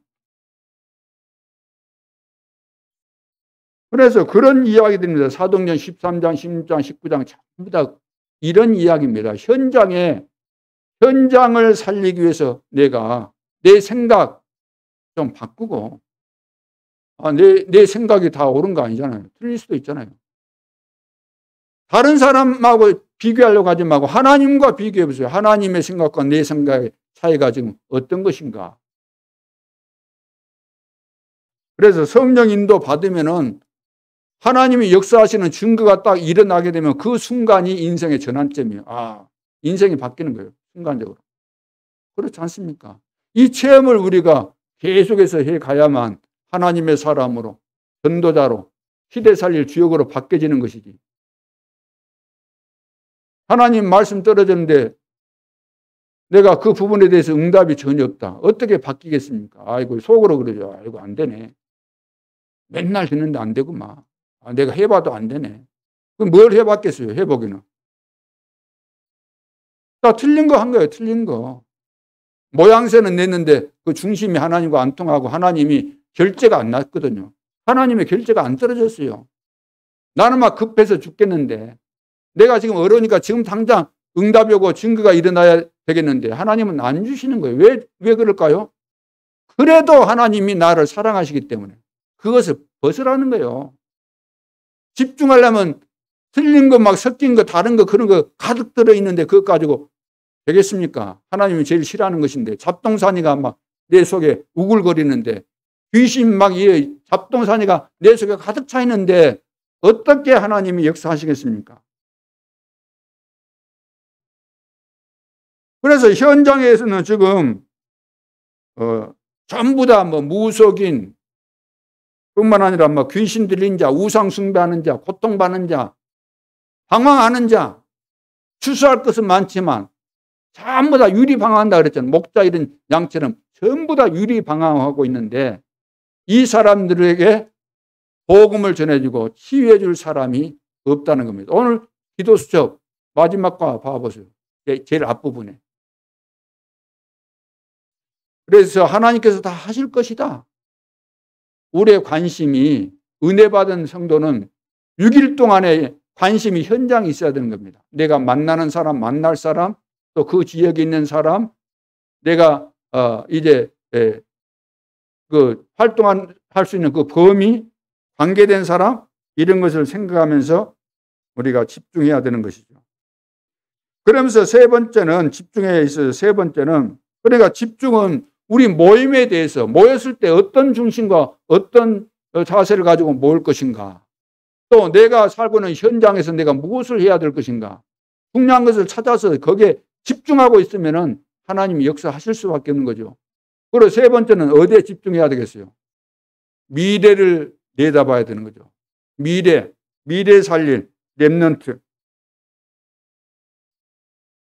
Speaker 1: 그래서 그런 이야기들입니다. 사도행전 13장, 16장, 19장 전부 다 이런 이야기입니다. 현장을 살리기 위해서 내가 내 생각 좀 바꾸고, 내 생각이 다 옳은 거 아니잖아요. 틀릴 수도 있잖아요. 다른 사람하고 비교하려고 하지 말고 하나님과 비교해 보세요. 하나님의 생각과 내 생각의 차이가 지금 어떤 것인가. 그래서 성령 인도 받으면은 하나님이 역사하시는 증거가 딱 일어나게 되면 그 순간이 인생의 전환점이에요. 아, 인생이 바뀌는 거예요. 순간적으로. 그렇지 않습니까? 이 체험을 우리가 계속해서 해 가야만 하나님의 사람으로, 전도자로, 시대 살릴 주역으로 바뀌어지는 것이지. 하나님 말씀 떨어졌는데 내가 그 부분에 대해서 응답이 전혀 없다. 어떻게 바뀌겠습니까? 아이고, 속으로 그러죠. 아이고, 안 되네. 맨날 듣는데 안 되구만. 내가 해봐도 안 되네. 그럼 뭘 해봤겠어요? 해보기는. 다 틀린 거 한 거예요. 틀린 거. 모양새는 냈는데 그 중심이 하나님과 안 통하고 하나님이 결제가 안 났거든요. 하나님의 결제가 안 떨어졌어요. 나는 막 급해서 죽겠는데, 내가 지금 어려우니까 지금 당장 응답이 오고 증거가 일어나야 되겠는데 하나님은 안 주시는 거예요. 왜 그럴까요? 그래도 하나님이 나를 사랑하시기 때문에 그것을 벗으라는 거예요. 집중하려면 틀린 거 막 섞인 거 다른 거 그런 거 가득 들어있는데 그것 가지고 되겠습니까? 하나님이 제일 싫어하는 것인데, 잡동사니가 막 내 속에 우글거리는데, 귀신 막 이 잡동사니가 내 속에 가득 차 있는데 어떻게 하나님이 역사하시겠습니까? 그래서 현장에서는 지금 전부 다 뭐 무속인 뿐만 아니라 뭐 귀신 들린 자, 우상 숭배하는 자, 고통받는 자, 방황하는 자, 추수할 것은 많지만 전부 다 유리방황한다 그랬잖아요. 목자 이런 양처럼 전부 다 유리방황하고 있는데 이 사람들에게 복음을 전해주고 치유해 줄 사람이 없다는 겁니다. 오늘 기도 수첩 마지막 과 봐보세요. 제일 앞부분에. 그래서 하나님께서 다 하실 것이다. 우리의 관심이, 은혜 받은 성도는 6일 동안에 관심이 현장에 있어야 되는 겁니다. 내가 만나는 사람, 만날 사람, 또 그 지역에 있는 사람, 내가 이제 그 활동할 수 있는 그 범위, 관계된 사람 이런 것을 생각하면서 우리가 집중해야 되는 것이죠. 그러면서 세 번째는 집중에 있어서 세 번째는 그러니까 집중은 우리 모임에 대해서 모였을 때 어떤 중심과 어떤 자세를 가지고 모을 것인가 또 내가 살고 있는 현장에서 내가 무엇을 해야 될 것인가 중요한 것을 찾아서 거기에 집중하고 있으면 하나님이 역사하실 수밖에 없는 거죠. 그리고 세 번째는 어디에 집중해야 되겠어요? 미래를 내다봐야 되는 거죠. 미래 살릴 렘넌트.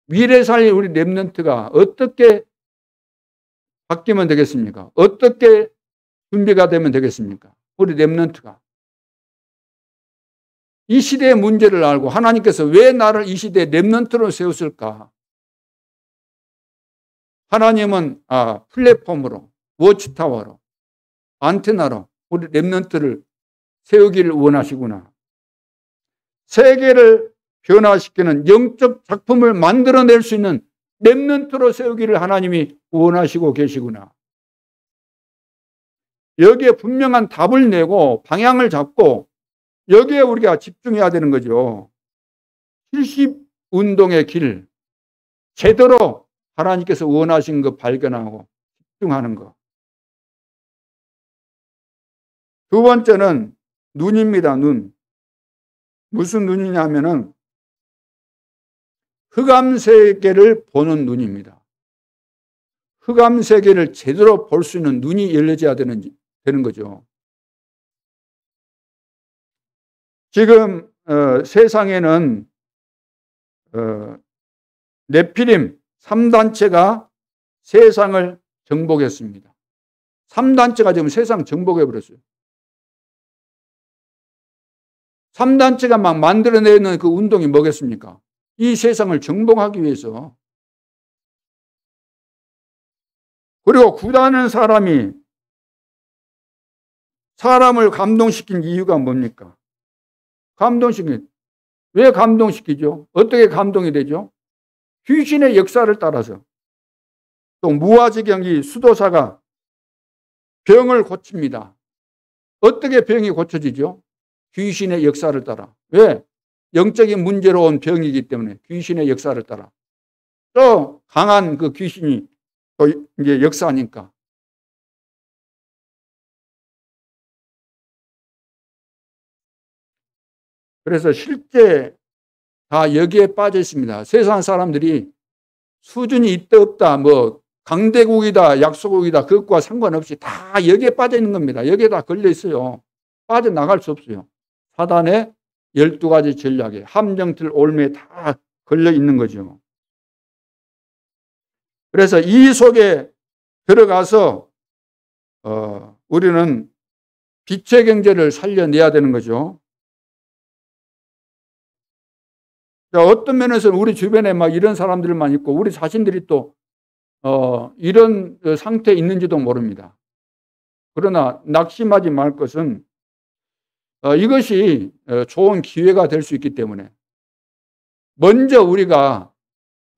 Speaker 1: 미래 살릴 우리 렘넌트가 어떻게 바뀌면 되겠습니까? 어떻게 준비가 되면 되겠습니까? 우리 렘넌트가. 이 시대의 문제를 알고 하나님께서 왜 나를 이 시대의 렘넌트로 세웠을까? 하나님은 플랫폼으로, 워치타워로, 안테나로 우리 렘넌트를 세우기를 원하시구나. 세계를 변화시키는 영적 작품을 만들어낼 수 있는 렘넌트로 세우기를 하나님이 원하시고 계시구나. 여기에 분명한 답을 내고 방향을 잡고 여기에 우리가 집중해야 되는 거죠. 70운동의 길, 제대로 하나님께서 원하신 것 발견하고 집중하는 것. 두 번째는 눈입니다. 눈. 무슨 눈이냐면은 흑암 세계를 보는 눈입니다. 흑암 세계를 제대로 볼 수 있는 눈이 열려져야 되는 거죠. 지금 세상에는 네피림 3단체가 세상을 정복했습니다. 3단체가 지금 세상 정복해버렸어요. 3단체가 막 만들어내는 그 운동이 뭐겠습니까? 이 세상을 정복하기 위해서. 그리고 구다는 사람이 사람을 감동시킨 이유가 뭡니까? 왜 감동시키죠? 어떻게 감동이 되죠? 귀신의 역사를 따라서. 또 무아지경이 수도사가 병을 고칩니다. 어떻게 병이 고쳐지죠? 귀신의 역사를 따라. 왜? 영적인 문제로 온 병이기 때문에 귀신의 역사를 따라. 또 강한 그 귀신이 또 이제 역사니까. 그래서 실제 다 여기에 빠져 있습니다. 세상 사람들이 수준이 있다 없다 뭐 강대국이다 약소국이다 그것과 상관없이 다 여기에 빠져 있는 겁니다. 여기에 다 걸려 있어요. 빠져나갈 수 없어요. 사단의 12가지 전략에 함정틀 올매에 다 걸려 있는 거죠. 그래서 이 속에 들어가서 우리는 빛의 경제를 살려내야 되는 거죠. 어떤 면에서는 우리 주변에 막 이런 사람들만 있고 우리 자신들이 또 이런 상태에 있는지도 모릅니다. 그러나 낙심하지 말 것은 이것이 좋은 기회가 될 수 있기 때문에 먼저 우리가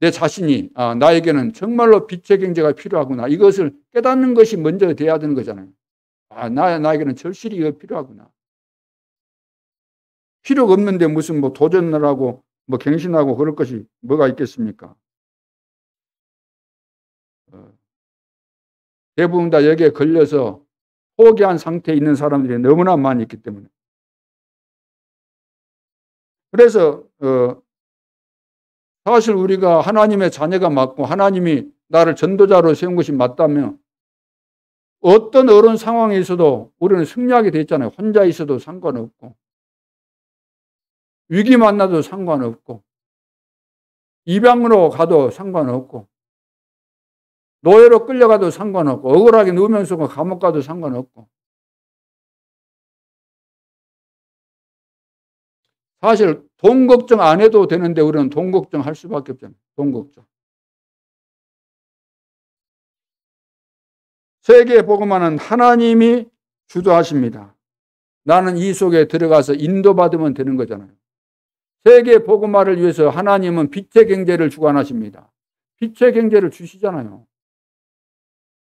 Speaker 1: 내 자신이 나에게는 정말로 빛의 경제가 필요하구나. 이것을 깨닫는 것이 먼저 돼야 되는 거잖아요. 나에게는 절실히 이거 필요하구나. 필요가 없는데 무슨 뭐 도전을 하고 뭐 갱신하고 그럴 것이 뭐가 있겠습니까? 대부분 다 여기에 걸려서 포기한 상태에 있는 사람들이 너무나 많이 있기 때문에. 그래서 사실 우리가 하나님의 자녀가 맞고 하나님이 나를 전도자로 세운 것이 맞다면 어떤 어려운 상황에 있어도 우리는 승리하게 돼 있잖아요. 혼자 있어도 상관없고 위기 만나도 상관없고 입양으로 가도 상관없고 노예로 끌려가도 상관없고 억울하게 누우면서 감옥 가도 상관없고 사실 돈 걱정 안 해도 되는데 우리는 돈 걱정할 수밖에 없잖아요. 돈 걱정. 세계 복음화는 하나님이 주도하십니다. 나는 이 속에 들어가서 인도받으면 되는 거잖아요. 세계 복음화를 위해서 하나님은 빛의 경제를 주관하십니다. 빛의 경제를 주시잖아요.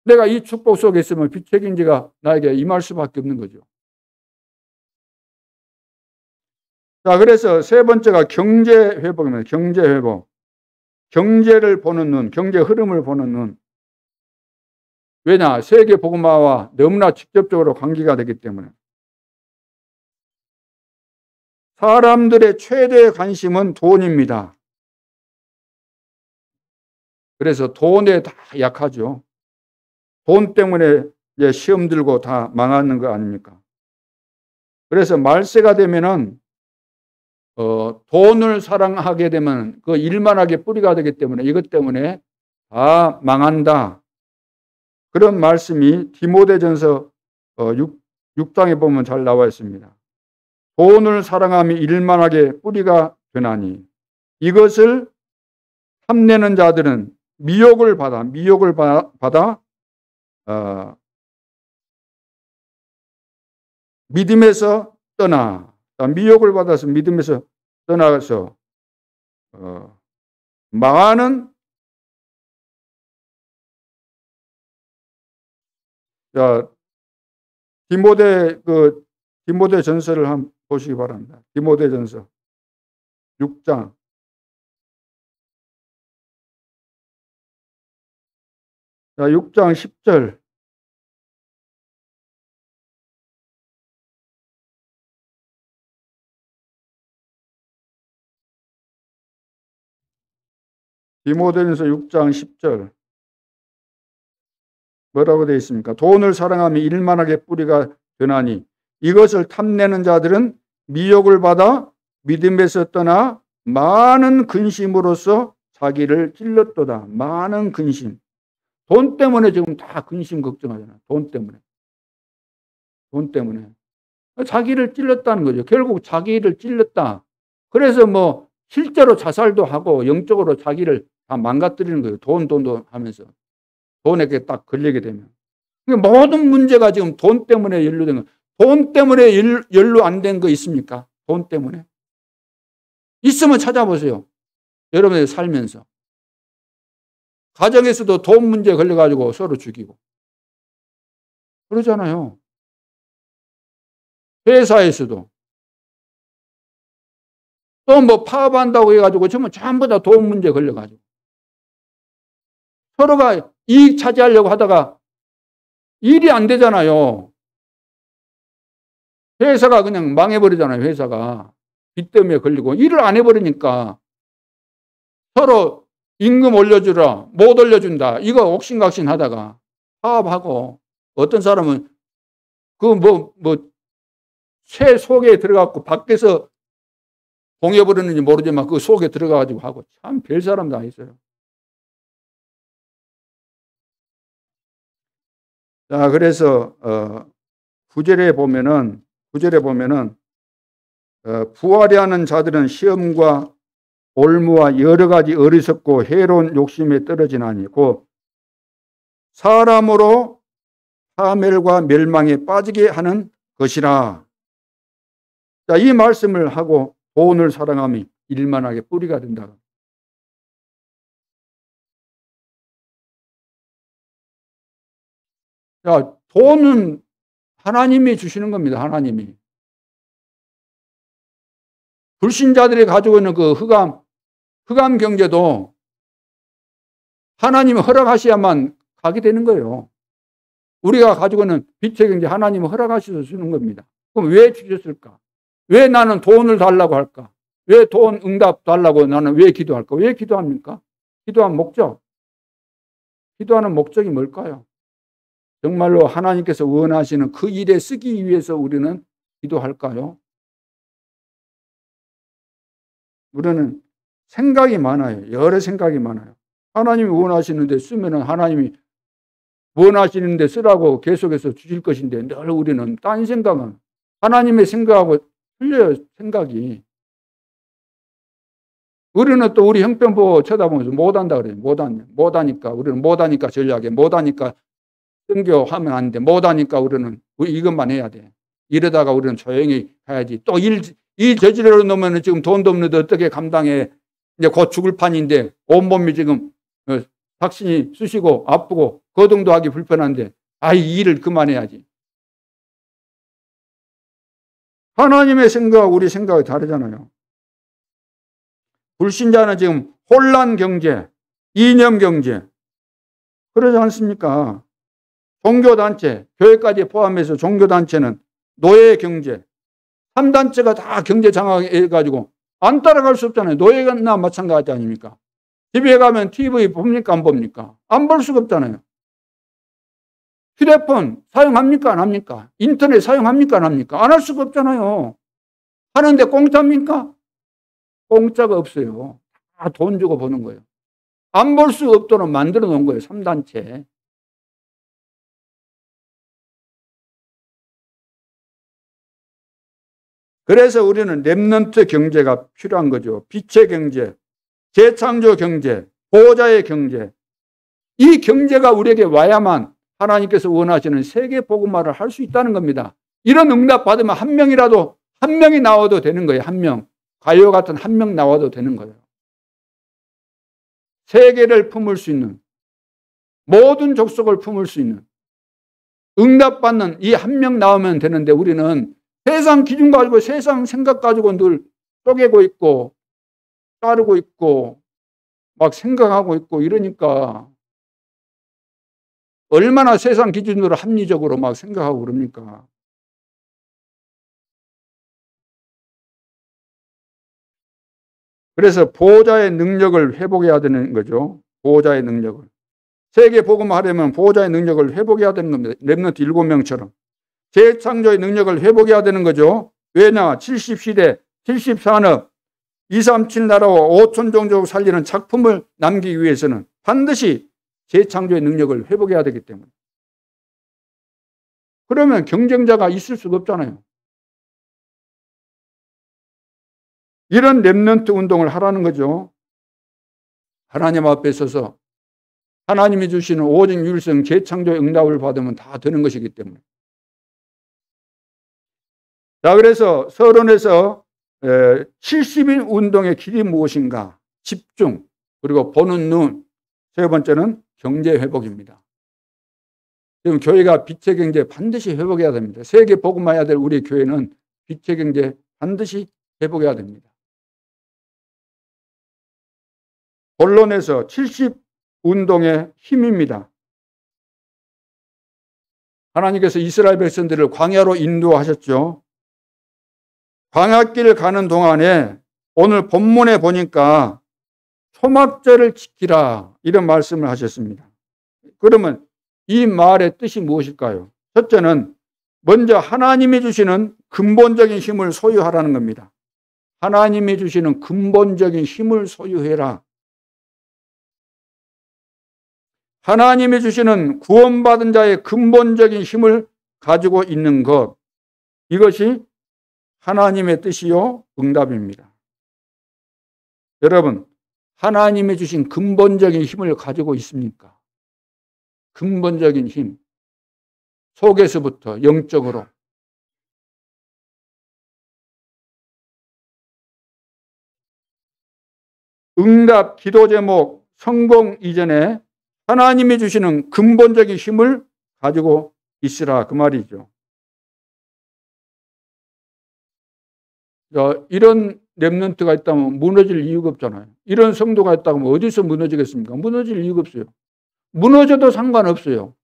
Speaker 1: 내가 이 축복 속에 있으면 빛의 경제가 나에게 임할 수밖에 없는 거죠. 자, 그래서 세 번째가 경제 회복입니다. 경제 회복. 경제를 보는 눈, 경제 흐름을 보는 눈. 왜냐? 세계 복음화와 너무나 직접적으로 관계가 되기 때문에. 사람들의 최대 관심은 돈입니다. 그래서 돈에 다 약하죠. 돈 때문에 이제 시험 들고 다 망하는 거 아닙니까? 그래서 말세가 되면은 돈을 사랑하게 되면 그 일만하게 뿌리가 되기 때문에 이것 때문에 다 망한다. 그런 말씀이 디모데전서 6장에 보면 잘 나와 있습니다. 돈을 사랑함이 일만하게 뿌리가 되나니 이것을 탐내는 자들은 미혹을 받아 믿음에서 떠나 미혹을 받아서 믿음에서 떠나서 망하는. 자, 디모데 전서를 한번 보시기 바랍니다. 디모데 전서 6장. 자, 6장 10절. 디모데전서 6장 10절. 뭐라고 되어 있습니까? 돈을 사랑하며 일만하게 뿌리가 되나니 이것을 탐내는 자들은 미혹을 받아 믿음에서 떠나 많은 근심으로써 자기를 찔렀도다. 많은 근심. 돈 때문에 지금 다 근심 걱정하잖아요. 돈 때문에. 돈 때문에. 자기를 찔렀다는 거죠. 결국 자기를 찔렀다. 그래서 뭐 실제로 자살도 하고 영적으로 자기를 다 망가뜨리는 거예요. 돈 하면서. 돈에게 딱 걸리게 되면. 모든 문제가 지금 돈 때문에 연루된 거. 돈 때문에 연루 안 된 거 있습니까? 돈 때문에. 있으면 찾아보세요. 여러분들 살면서. 가정에서도 돈 문제에 걸려가지고 서로 죽이고. 그러잖아요. 회사에서도. 또 뭐 파업한다고 해가지고 전부 다 돈 문제에 걸려가지고. 서로가 이익 차지하려고 하다가 일이 안 되잖아요. 회사가 그냥 망해버리잖아요. 회사가. 빚 때문에 걸리고 일을 안 해버리니까 서로 임금 올려주라, 못 올려준다. 이거 옥신각신 하다가 파업하고 어떤 사람은 새 속에 들어가고 밖에서 봉해버리는지 모르지만 그 속에 들어가가지고 하고 참 별 사람 다 있어요. 자, 그래서 9절에 보면은 부하려 하는 자들은 시험과 올무와 여러 가지 어리석고 해로운 욕심에 떨어지나니 곧 사람으로 파멸과 멸망에 빠지게 하는 것이라. 자, 이 말씀을 하고 돈을 사랑함이 일만하게 뿌리가 된다. 자, 돈은 하나님이 주시는 겁니다. 하나님이. 불신자들이 가지고 있는 그 흑암 경제도 하나님이 허락하셔야만 가게 되는 거예요. 우리가 가지고 있는 빛의 경제 하나님이 허락하셔서 주는 겁니다. 그럼 왜 주셨을까? 왜 나는 돈을 달라고 할까? 왜 돈 응답 달라고 나는 왜 기도할까? 왜 기도합니까? 기도한 목적. 기도하는 목적이 뭘까요? 정말로 하나님께서 원하시는 그 일에 쓰기 위해서 우리는 기도할까요? 우리는 생각이 많아요. 여러 생각이 많아요. 하나님이 원하시는데 쓰면은 하나님이 원하시는데 쓰라고 계속해서 주실 것인데 늘 우리는 딴 생각은 하나님의 생각하고 틀려요. 생각이. 우리는 또 우리 형편 보고 쳐다보면서 못한다 그래요. 못하니까 우리는 못하니까 전략에 못하니까 선교하면 안 돼. 못하니까 우리 이것만 해야 돼. 이러다가 우리는 조용히 가야지. 또 일 저지르러 놓으면 지금 돈도 없는데 어떻게 감당해. 이제 곧 죽을 판인데 온몸이 지금 박신이 쑤시고 아프고 거동도 하기 불편한데 이 일을 그만해야지. 하나님의 생각하고 우리 생각이 다르잖아요. 불신자는 지금 혼란 경제, 이념 경제, 그러지 않습니까? 종교단체, 교회까지 포함해서 종교단체는 노예 경제, 3단체가 다 경제 장악해가지고 안 따라갈 수 없잖아요. 노예나 마찬가지 아닙니까? 집에 가면 TV 봅니까? 안 봅니까? 안 볼 수가 없잖아요. 휴대폰 사용합니까? 안 합니까? 인터넷 사용합니까? 안 합니까? 안 할 수가 없잖아요. 하는데 공짜입니까? 공짜가 없어요. 다 돈 주고 보는 거예요. 안 볼 수 없도록 만들어 놓은 거예요. 3단체. 그래서 우리는 렘넌트 경제가 필요한 거죠. 빛의 경제, 재창조 경제, 보호자의 경제. 이 경제가 우리에게 와야만 하나님께서 원하시는 세계 복음화를 할 수 있다는 겁니다. 이런 응답 받으면 한 명이 나와도 되는 거예요. 한 명. 가요 같은 한 명 나와도 되는 거예요. 세계를 품을 수 있는, 모든 족속을 품을 수 있는, 응답받는 이 한 명 나오면 되는데 우리는 세상 기준 가지고 세상 생각 가지고 늘 쪼개고 있고 따르고 있고 막 생각하고 있고 이러니까 얼마나 세상 기준으로 합리적으로 막 생각하고 그럽니까? 그래서 보호자의 능력을 회복해야 되는 거죠. 보호자의 능력을. 세계 복음하려면 보호자의 능력을 회복해야 되는 겁니다. 렘넌트 7명처럼. 재창조의 능력을 회복해야 되는 거죠. 왜냐? 70시대, 70산업, 237 나라와 5천 종족을 살리는 작품을 남기기 위해서는 반드시 재창조의 능력을 회복해야 되기 때문에. 그러면 경쟁자가 있을 수가 없잖아요. 이런 렘넌트 운동을 하라는 거죠. 하나님 앞에 서서 하나님이 주시는 오직 유일성 재창조의 응답을 받으면 다 되는 것이기 때문에. 자, 그래서 서론에서 70인 운동의 길이 무엇인가? 집중, 그리고 보는 눈. 세 번째는 경제 회복입니다. 지금 교회가 빛의 경제 반드시 회복해야 됩니다. 세계 복음화해야 될 우리 교회는 빛의 경제 반드시 회복해야 됩니다. 본론에서 70 운동의 힘입니다. 하나님께서 이스라엘 백성들을 광야로 인도하셨죠. 광야길 가는 동안에 오늘 본문에 보니까 초막절을 지키라 이런 말씀을 하셨습니다. 그러면 이 말의 뜻이 무엇일까요? 첫째는 먼저 하나님이 주시는 근본적인 힘을 소유하라는 겁니다. 하나님이 주시는 근본적인 힘을 소유해라. 하나님이 주시는 구원받은 자의 근본적인 힘을 가지고 있는 것, 이것이 하나님의 뜻이요 응답입니다. 여러분, 하나님이 주신 근본적인 힘을 가지고 있습니까? 근본적인 힘, 속에서부터 영적으로. 응답 기도 제목 성공 이전에 하나님이 주시는 근본적인 힘을 가지고 있으라 그 말이죠. 이런 렘넌트가 있다면 무너질 이유가 없잖아요. 이런 성도가 있다면 어디서 무너지겠습니까? 무너질 이유가 없어요. 무너져도 상관없어요.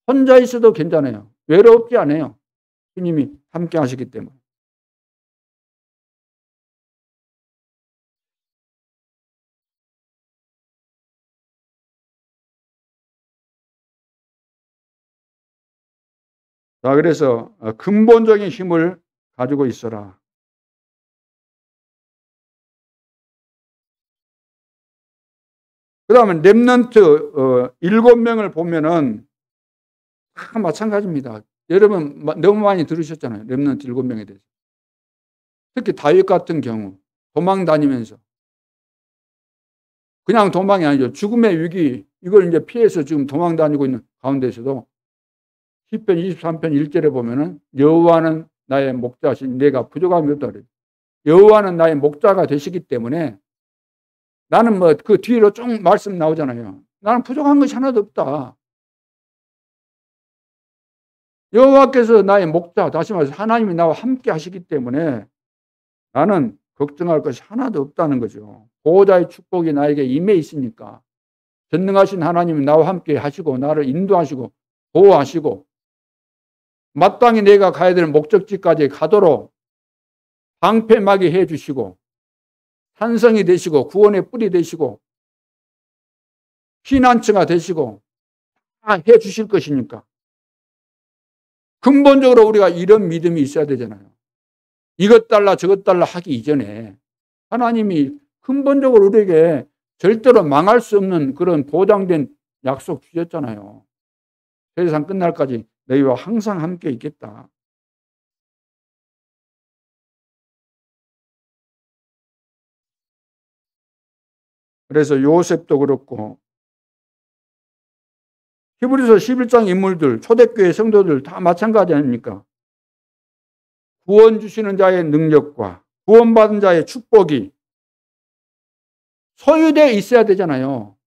Speaker 1: 혼자 있어도 괜찮아요. 외롭지 않아요. 주님이 함께 하시기 때문에. 자, 그래서 근본적인 힘을 가지고 있어라. 그 다음에 렘넌트 7명을 보면은 다 마찬가지입니다. 여러분 너무 많이 들으셨잖아요. 렘넌트 7명에 대해서. 특히 다윗 같은 경우 도망 다니면서 그냥 도망이 아니죠. 죽음의 위기 이걸 이제 피해서 지금 도망 다니고 있는 가운데서도 시편 23편 1절에 보면은 여호와는 나의 목자신 내가 부족함이 없다 그래요. 여호와는 나의 목자가 되시기 때문에 나는 뭐 그 뒤로 쭉 말씀 나오잖아요. 나는 부족한 것이 하나도 없다. 여호와께서 나의 목자, 다시 말해서 하나님이 나와 함께 하시기 때문에 나는 걱정할 것이 하나도 없다는 거죠. 보호자의 축복이 나에게 임해 있으니까. 전능하신 하나님이 나와 함께 하시고 나를 인도하시고 보호하시고 마땅히 내가 가야 될 목적지까지 가도록 방패막이 해주시고 산성이 되시고 구원의 뿔이 되시고 피난처가 되시고 다 해주실 것이니까. 근본적으로 우리가 이런 믿음이 있어야 되잖아요. 이것 달라 저것 달라 하기 이전에 하나님이 근본적으로 우리에게 절대로 망할 수 없는 그런 보장된 약속 주셨잖아요. 세상 끝날까지 너희와 항상 함께 있겠다. 그래서 요셉도 그렇고 히브리서 11장 인물들, 초대교회 성도들 다 마찬가지 아닙니까? 구원 주시는 자의 능력과 구원받은 자의 축복이 소유되어 있어야 되잖아요.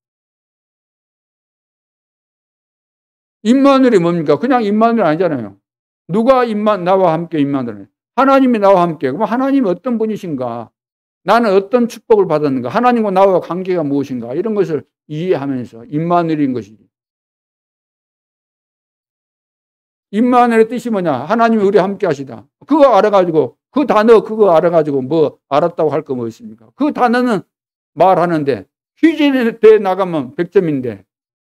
Speaker 1: 임마누엘이 뭡니까? 그냥 임마누엘 아니잖아요. 누가 나와 함께 임마누엘? 하나님이 나와 함께. 그럼 하나님이 어떤 분이신가? 나는 어떤 축복을 받았는가? 하나님과 나와 관계가 무엇인가? 이런 것을 이해하면서 임마누엘인 것이지. 임마누엘의 뜻이 뭐냐? 하나님이 우리 함께 하시다. 그거 알아가지고 그 단어 그거 알아가지고 뭐 알았다고 할 거 뭐 있습니까? 그 단어는 말하는데 퀴즈에 나가면 100점인데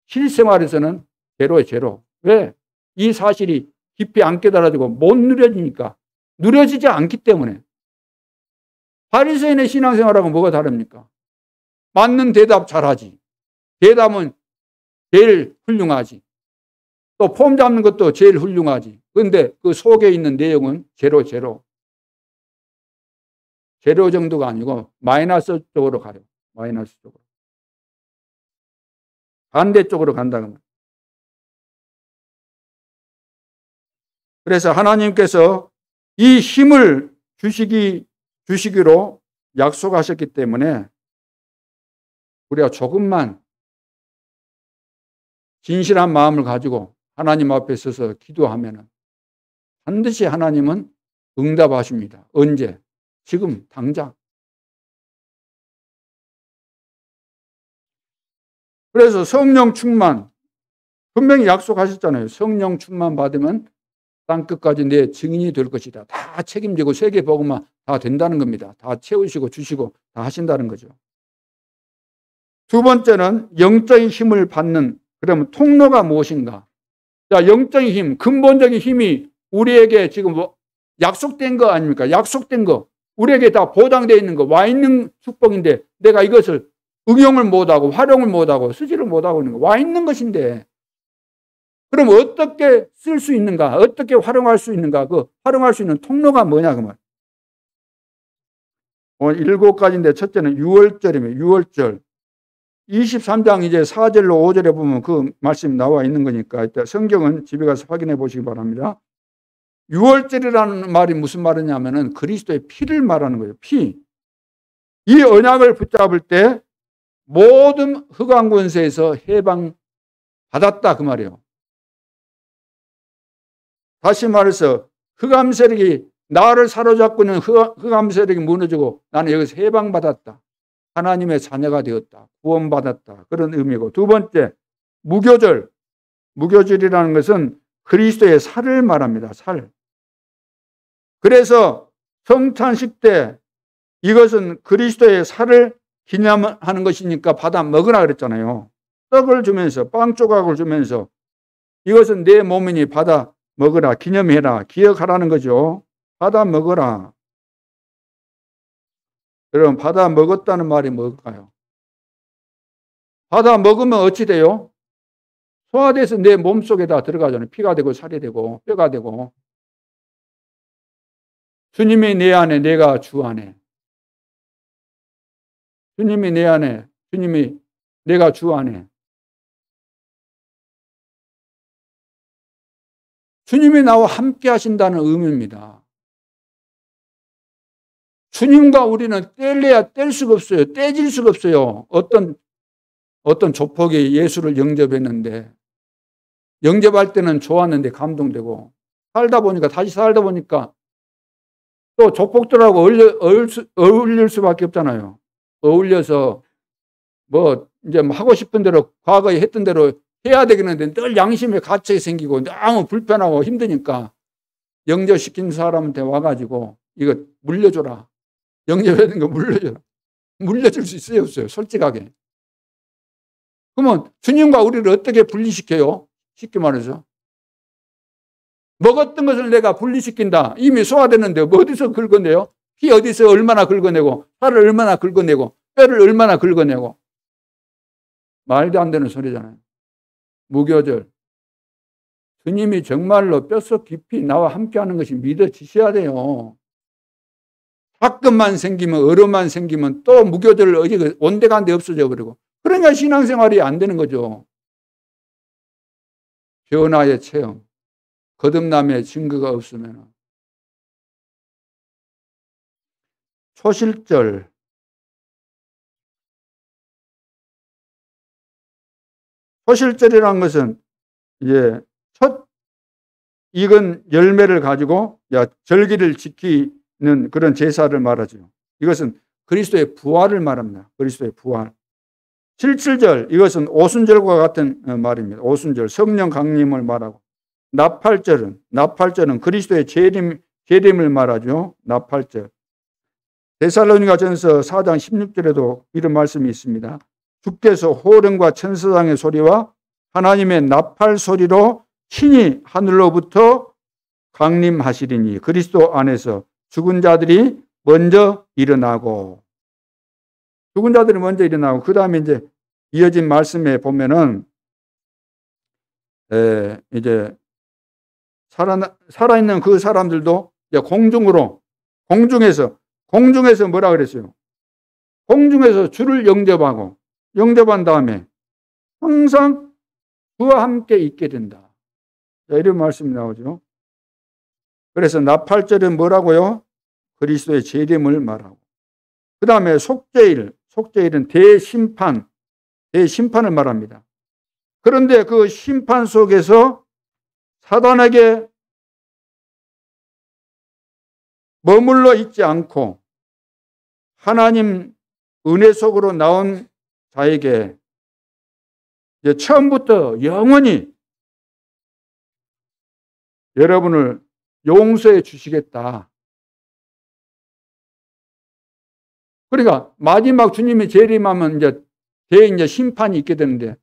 Speaker 1: 실생활에서는 제로에 제로. 왜? 이 사실이 깊이 안 깨달아지고 못 누려지니까. 누려지지 않기 때문에. 바리새인의 신앙생활하고 뭐가 다릅니까? 맞는 대답 잘하지. 대답은 제일 훌륭하지. 또 폼 잡는 것도 제일 훌륭하지. 그런데 그 속에 있는 내용은 제로 제로. 제로 정도가 아니고 마이너스 쪽으로 가요. 마이너스 쪽으로. 반대쪽으로 간다는 거예요. 그래서 하나님께서 이 힘을 주시기로 약속하셨기 때문에 우리가 조금만 진실한 마음을 가지고 하나님 앞에 서서 기도하면 반드시 하나님은 응답하십니다. 언제? 지금 당장. 그래서 성령 충만 분명히 약속하셨잖아요. 성령 충만 받으면 땅끝까지 내 증인이 될 것이다. 다 책임지고 세계복음화 다 된다는 겁니다. 다 채우시고 주시고 다 하신다는 거죠. 두 번째는 영적인 힘을 받는, 그러면 통로가 무엇인가? 자, 영적인 힘, 근본적인 힘이 우리에게 지금 약속된 거 아닙니까? 약속된 거. 우리에게 다 보장되어 있는 거, 와 있는 축복인데 내가 이것을 응용을 못하고 활용을 못하고 쓰지를 못하고 있는 거, 와 있는 것인데 그럼 어떻게 쓸 수 있는가? 어떻게 활용할 수 있는가? 그 활용할 수 있는 통로가 뭐냐? 그 말. 오늘 7가지인데 첫째는 6월절이며 6월절. 23장 이제 4절로 5절에 보면 그 말씀이 나와 있는 거니까 일단 성경은 집에 가서 확인해 보시기 바랍니다. 6월절이라는 말이 무슨 말이냐면은 그리스도의 피를 말하는 거예요. 피. 이 언약을 붙잡을 때 모든 흑암 권세에서 해방 받았다 그 말이에요. 다시 말해서 흑암 세력이 나를 사로잡고 있는 흑암 세력이 무너지고 나는 여기서 해방받았다. 하나님의 자녀가 되었다. 구원받았다. 그런 의미고. 두 번째, 무교절. 무교절이라는 것은 그리스도의 살을 말합니다. 살. 그래서 성찬식 때 이것은 그리스도의 살을 기념하는 것이니까 받아 먹으라 그랬잖아요. 떡을 주면서 빵 조각을 주면서 이것은 내 몸이니 받아 먹으라, 기념해라, 기억하라는 거죠. 받아 먹어라. 여러분, 받아 먹었다는 말이 뭘까요? 받아 먹으면 어찌 돼요? 소화돼서 내 몸속에다 들어가잖아요. 피가 되고 살이 되고 뼈가 되고. 주님이 내 안에, 내가 주 안에. 주님이 내 안에, 주님이 내가 주 안에. 주님이 나와 함께 하신다는 의미입니다. 주님과 우리는 뗄래야 뗄 수가 없어요. 떼질 수가 없어요. 어떤 조폭이 예수를 영접했는데 영접할 때는 좋았는데 감동되고 살다 보니까, 다시 살다 보니까 또 족복들하고 어울릴 수밖에 없잖아요. 어울려서 뭐 이제 하고 싶은 대로 과거에 했던 대로 해야 되겠는데 늘 양심에 갇혀 생기고 너무 불편하고 힘드니까 영접시킨 사람한테 와가지고 이거 물려줘라. 영접해야 거 물려줘라. 물려줄 수 있어요, 없어요? 솔직하게. 그러면 주님과 우리를 어떻게 분리시켜요? 쉽게 말해서. 먹었던 것을 내가 분리시킨다. 이미 소화됐는데 뭐 어디서 긁어내요? 피 어디서 얼마나 긁어내고 살을 얼마나 긁어내고 뼈를 얼마나 긁어내고. 말도 안 되는 소리잖아요. 무교절. 주님이 정말로 뼛속 깊이 나와 함께하는 것이 믿어지셔야 돼요. 가끔만 생기면 얼음만 생기면 또 무교절 어디 온데간데 없어져 버리고. 그러니까 신앙생활이 안 되는 거죠. 변화의 체험, 거듭남의 증거가 없으면. 초실절. 초실절이라는 것은 이제 첫 익은 열매를 가지고 절기를 지키는 그런 제사를 말하죠. 이것은 그리스도의 부활을 말합니다. 그리스도의 부활. 칠칠절, 이것은 오순절과 같은 말입니다. 오순절, 성령 강림을 말하고. 나팔절은 그리스도의 재림을 말하죠. 나팔절. 데살로니가전서 4장 16절에도 이런 말씀이 있습니다. 주께서 호령과 천사장의 소리와 하나님의 나팔 소리로 친히 하늘로부터 강림하시리니 그리스도 안에서 죽은 자들이 먼저 일어나고. 죽은 자들이 먼저 일어나고, 그 다음에 이제 이어진 말씀에 보면은, 이제 살아있는 그 사람들도 이제 공중에서 뭐라 그랬어요? 공중에서 주를 영접한 다음에 항상 그와 함께 있게 된다. 이런 말씀이 나오죠. 그래서 나팔절은 뭐라고요? 그리스도의 재림을 말하고. 그 다음에 속죄일은 대심판을 말합니다. 그런데 그 심판 속에서 사단에게 머물러 있지 않고 하나님 은혜 속으로 나온 자에게 이제 처음부터 영원히 여러분을 용서해 주시겠다. 그러니까 마지막 주님이 재림하면 이제 심판이 있게 되는데,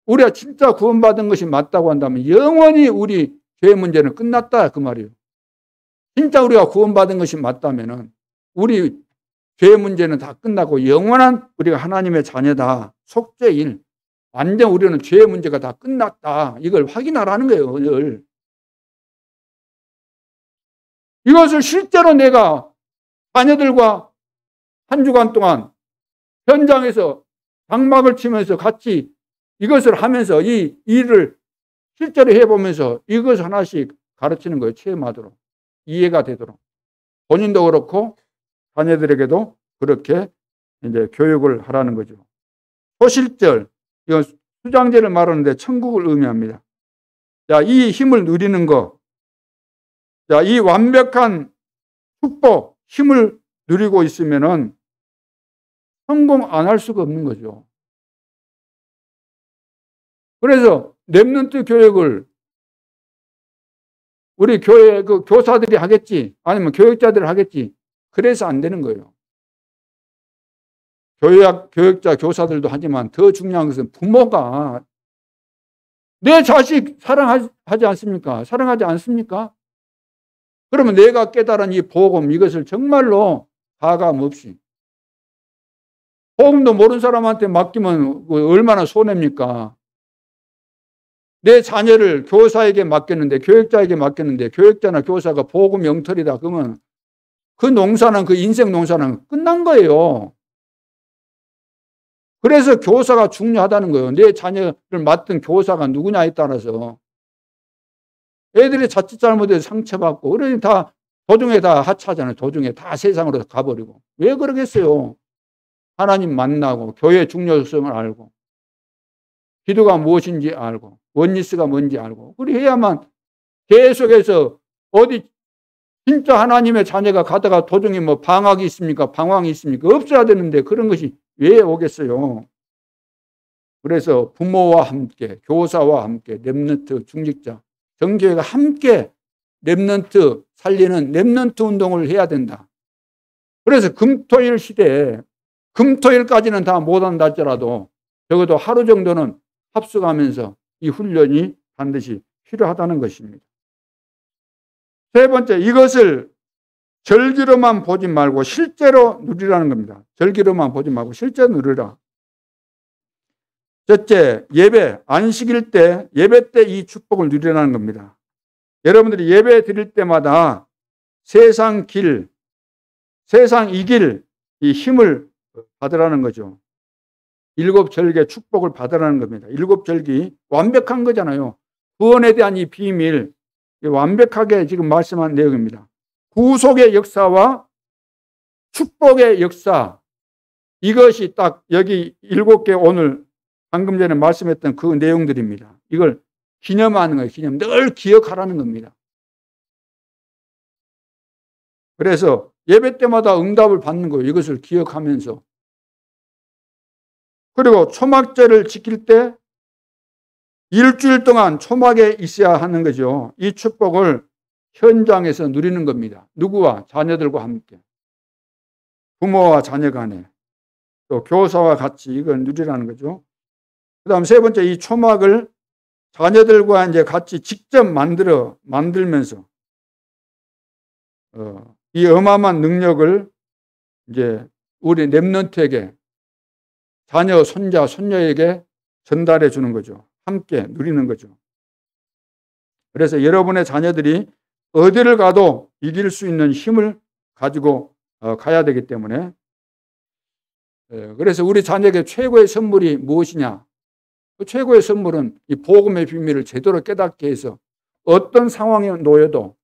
Speaker 1: 우리가 진짜 구원받은 것이 맞다고 한다면 영원히 우리 죄 문제는 끝났다 그 말이에요. 진짜 우리가 구원받은 것이 맞다면은 우리 죄 문제는 다 끝나고 영원한 우리가 하나님의 자녀다. 속죄일. 완전 우리는 죄 문제가 다 끝났다. 이걸 확인하라는 거예요. 오늘. 이것을 실제로 내가 자녀들과 한 주간 동안 현장에서 장막을 치면서 같이 이것을 하면서 이 일을 실제로 해보면서 이것 하나씩 가르치는 거예요. 체험하도록. 이해가 되도록. 본인도 그렇고 자녀들에게도 그렇게 이제 교육을 하라는 거죠. 소실절, 이건 수장제를 말하는데 천국을 의미합니다. 자, 이 힘을 누리는 거. 자, 이 완벽한 축복, 힘을 누리고 있으면은 성공 안 할 수가 없는 거죠. 그래서 렘넌트 교육을 우리 교회 그 교사들이 하겠지, 아니면 교육자들이 하겠지. 그래서 안 되는 거예요. 교육자, 교사들도 하지만 더 중요한 것은 부모가 내 자식 사랑하지 않습니까? 사랑하지 않습니까? 그러면 내가 깨달은 이 복음, 이것을 정말로 가감 없이, 복음도 모르는 사람한테 맡기면 얼마나 손해입니까? 내 자녀를 교사에게 맡겼는데, 교육자에게 맡겼는데, 교육자나 교사가 복음 영털이다. 그러면 그 농사는, 그 인생 농사는 끝난 거예요. 그래서 교사가 중요하다는 거예요. 내 자녀를 맡은 교사가 누구냐에 따라서. 애들이 자칫 잘못해서 상처받고, 그러니 다 도중에 다 하차하잖아요. 도중에 다 세상으로 가버리고. 왜 그러겠어요? 하나님 만나고, 교회의 중요성을 알고, 기도가 무엇인지 알고, 원리스가 뭔지 알고, 그리 해야만 계속해서 어디 진짜 하나님의 자녀가 가다가 도중에 뭐 방학이 있습니까? 방황이 있습니까? 없어야 되는데 그런 것이 왜 오겠어요? 그래서 부모와 함께, 교사와 함께, 렘넌트, 중직자, 정교회가 함께 렘넌트 살리는 렘넌트 운동을 해야 된다. 그래서 금토일 시대에 금토일까지는 다 못한다 할지라도 적어도 하루 정도는 합숙하면서 이 훈련이 반드시 필요하다는 것입니다. 세 번째, 이것을 절기로만 보지 말고 실제로 누리라는 겁니다. 절기로만 보지 말고 실제로 누리라. 첫째, 예배, 안식일 때, 예배 때 이 축복을 누리라는 겁니다. 여러분들이 예배 드릴 때마다 세상 길, 세상 이길 이 힘을 받으라는 거죠. 일곱 절기의 축복을 받으라는 겁니다. 일곱 절기 완벽한 거잖아요. 구원에 대한 이 비밀 완벽하게 지금 말씀한 내용입니다. 구속의 역사와 축복의 역사, 이것이 딱 여기 7개 오늘 방금 전에 말씀했던 그 내용들입니다. 이걸 기념하는 거예요. 기념. 늘 기억하라는 겁니다. 그래서 예배 때마다 응답을 받는 거예요. 이것을 기억하면서. 그리고 초막절을 지킬 때 일주일 동안 초막에 있어야 하는 거죠. 이 축복을 현장에서 누리는 겁니다. 누구와? 자녀들과 함께. 부모와 자녀 간에. 또 교사와 같이 이걸 누리라는 거죠. 그 다음 세 번째, 이 초막을 자녀들과 이제 같이 직접 만들면서 이 어마어마한 능력을 이제 우리 렘넌트에게, 자녀, 손자, 손녀에게 전달해 주는 거죠. 함께 누리는 거죠. 그래서 여러분의 자녀들이 어디를 가도 이길 수 있는 힘을 가지고 가야 되기 때문에, 그래서 우리 자녀에게 최고의 선물이 무엇이냐? 그 최고의 선물은 이 복음의 비밀을 제대로 깨닫게 해서 어떤 상황에 놓여도,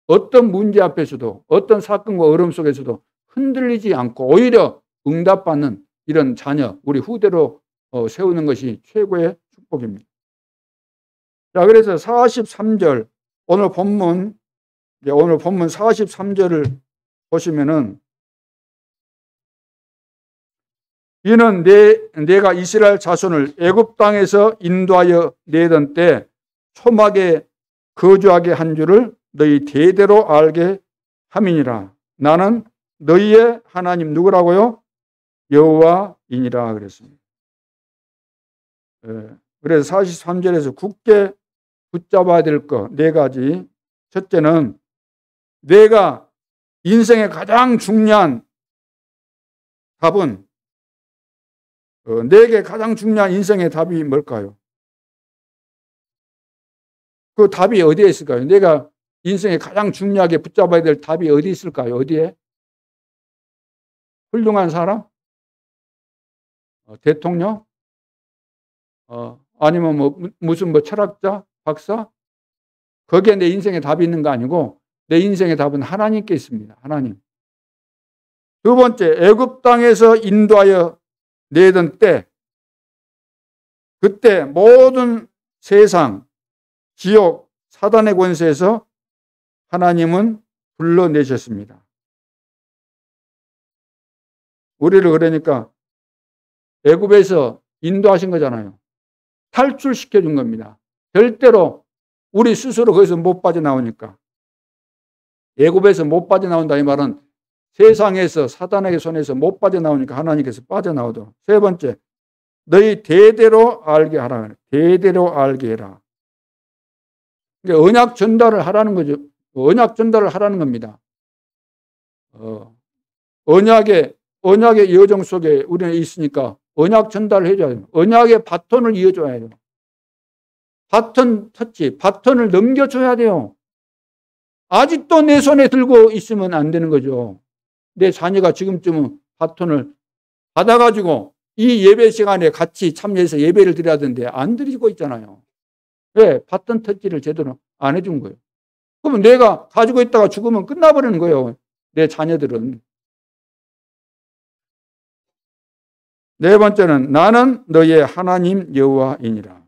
Speaker 1: 어떤 문제 앞에서도, 어떤 사건과 어려움 속에서도 흔들리지 않고 오히려 응답받는 이런 자녀, 우리 후대로 세우는 것이 최고의 축복입니다. 자, 그래서 43절, 오늘 본문 43절을 보시면은, 이는 내가 이스라엘 자손을 애굽 땅에서 인도하여 내던 때 초막에 거주하게 한 줄을 너희 대대로 알게 함이니라. 나는 너희의 하나님 누구라고요? 여호와이니라 그랬습니다. 그래서 43절에서 굳게 붙잡아야 될 것 4가지. 첫째는 내가 인생의 가장 중요한 답은, 내게 가장 중요한 인생의 답이 뭘까요? 그 답이 어디에 있을까요? 내가 인생에 가장 중요하게 붙잡아야 될 답이 어디 있을까요? 어디에? 훌륭한 사람? 대통령? 아니면 무슨 철학자? 박사? 거기에 내 인생의 답이 있는 거 아니고 내 인생의 답은 하나님께 있습니다. 하나님. 두 번째, 애굽 땅에서 인도하여 내던 때, 그때 모든 세상, 지옥, 사단의 권세에서 하나님은 불러내셨습니다. 우리를 그러니까 애굽에서 인도하신 거잖아요. 탈출시켜 준 겁니다. 절대로 우리 스스로 거기서 못 빠져나오니까. 애굽에서 못 빠져나온다 이 말은 세상에서 사단에게 손에서 못 빠져나오니까 하나님께서 빠져나오도록. 세 번째, 너희 대대로 알게 하라. 대대로 알게 해라. 그러니까 언약 전달을 하라는 거죠. 언약 전달을 하라는 겁니다. 언약의 여정 속에 우리는 있으니까 언약 전달을 해줘야 돼요. 언약의 바톤을 이어줘야 돼요. 바톤 터치, 바톤을 넘겨줘야 돼요. 아직도 내 손에 들고 있으면 안 되는 거죠. 내 자녀가 지금쯤은 바톤을 받아가지고 이 예배 시간에 같이 참여해서 예배를 드려야 되는데 안 드리고 있잖아요. 왜? 바톤 터치를 제대로 안 해준 거예요. 그러면 내가 가지고 있다가 죽으면 끝나버리는 거예요. 내 자녀들은. 네 번째는 나는 너희의 하나님 여호와이니라.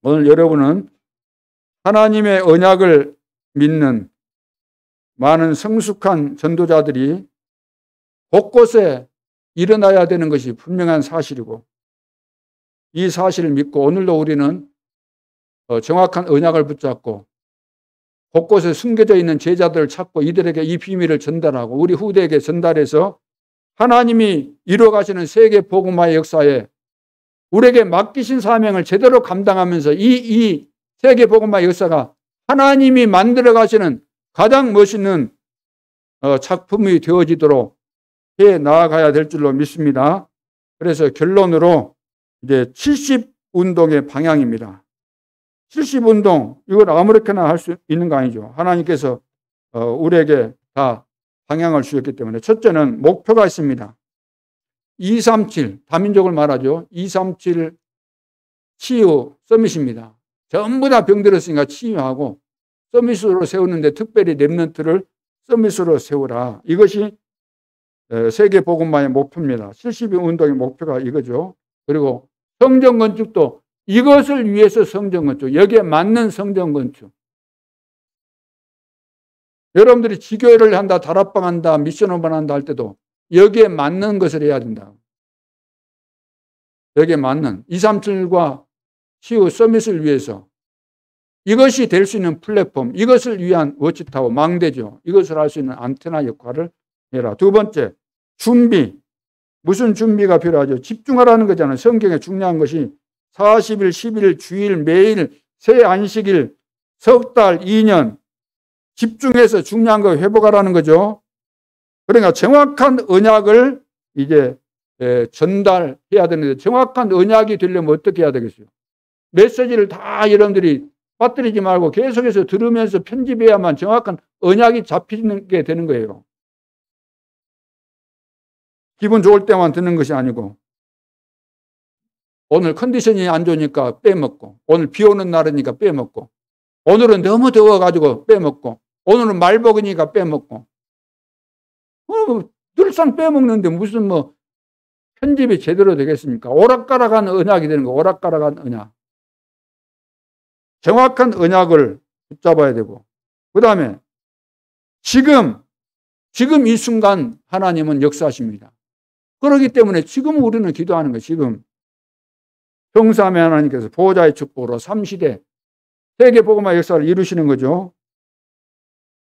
Speaker 1: 오늘 여러분은 하나님의 언약을 믿는 많은 성숙한 전도자들이 곳곳에 일어나야 되는 것이 분명한 사실이고, 이 사실을 믿고 오늘도 우리는 정확한 언약을 붙잡고 곳곳에 숨겨져 있는 제자들을 찾고 이들에게 이 비밀을 전달하고 우리 후대에게 전달해서 하나님이 이루어가시는 세계 복음화의 역사에 우리에게 맡기신 사명을 제대로 감당하면서 이 세계 복음화의 역사가 하나님이 만들어 가시는 가장 멋있는 작품이 되어지도록 해 나아가야 될 줄로 믿습니다. 그래서 결론으로 이제 70운동의 방향입니다. 70운동, 이걸 아무렇게나 할 수 있는 거 아니죠. 하나님께서 우리에게 다 방향을 주셨기 때문에. 첫째는 목표가 있습니다. 237, 다민족을 말하죠. 237 치유 서밋입니다. 전부 다 병들었으니까 치유하고 서밋으로 세우는데 특별히 렘넌트를 서밋으로 세우라. 이것이 세계 복음화의 목표입니다. 70일 운동의 목표가 이거죠. 그리고 성전 건축도 이것을 위해서 성전 건축, 여기에 맞는 성전 건축. 여러분들이 지교회를 한다, 다락방 한다, 미션홈을 한다 할 때도 여기에 맞는 것을 해야 된다. 여기에 맞는 237과 치유 서밋을 위해서 이것이 될 수 있는 플랫폼, 이것을 위한 워치타워, 망대죠. 이것을 할 수 있는 안테나 역할을 해라. 두 번째, 준비. 무슨 준비가 필요하죠? 집중하라는 거잖아요. 성경에 중요한 것이 40일, 10일, 주일, 매일, 새 안식일, 석 달, 2년 집중해서 중요한 거 회복하라는 거죠. 그러니까 정확한 언약을 이제 전달해야 되는데 정확한 언약이 되려면 어떻게 해야 되겠어요? 메시지를 다 여러분들이 빠뜨리지 말고 계속해서 들으면서 편집해야만 정확한 언약이 잡히는 게 되는 거예요. 기분 좋을 때만 듣는 것이 아니고 오늘 컨디션이 안 좋으니까 빼먹고 오늘 비 오는 날이니까 빼먹고 오늘은 너무 더워가지고 빼먹고 오늘은 말복이니까 빼먹고 늘상 빼먹는데 무슨 뭐 편집이 제대로 되겠습니까? 오락가락한 언약이 되는 거. 오락가락한 언약. 정확한 언약을 붙잡아야 되고 그 다음에 지금 이 순간 하나님은 역사하십니다. 그렇기 때문에 지금 우리는 기도하는 거예요. 지금 평사함의 하나님께서 보호자의 축복으로 3시대 세계 복음화 역사를 이루시는 거죠.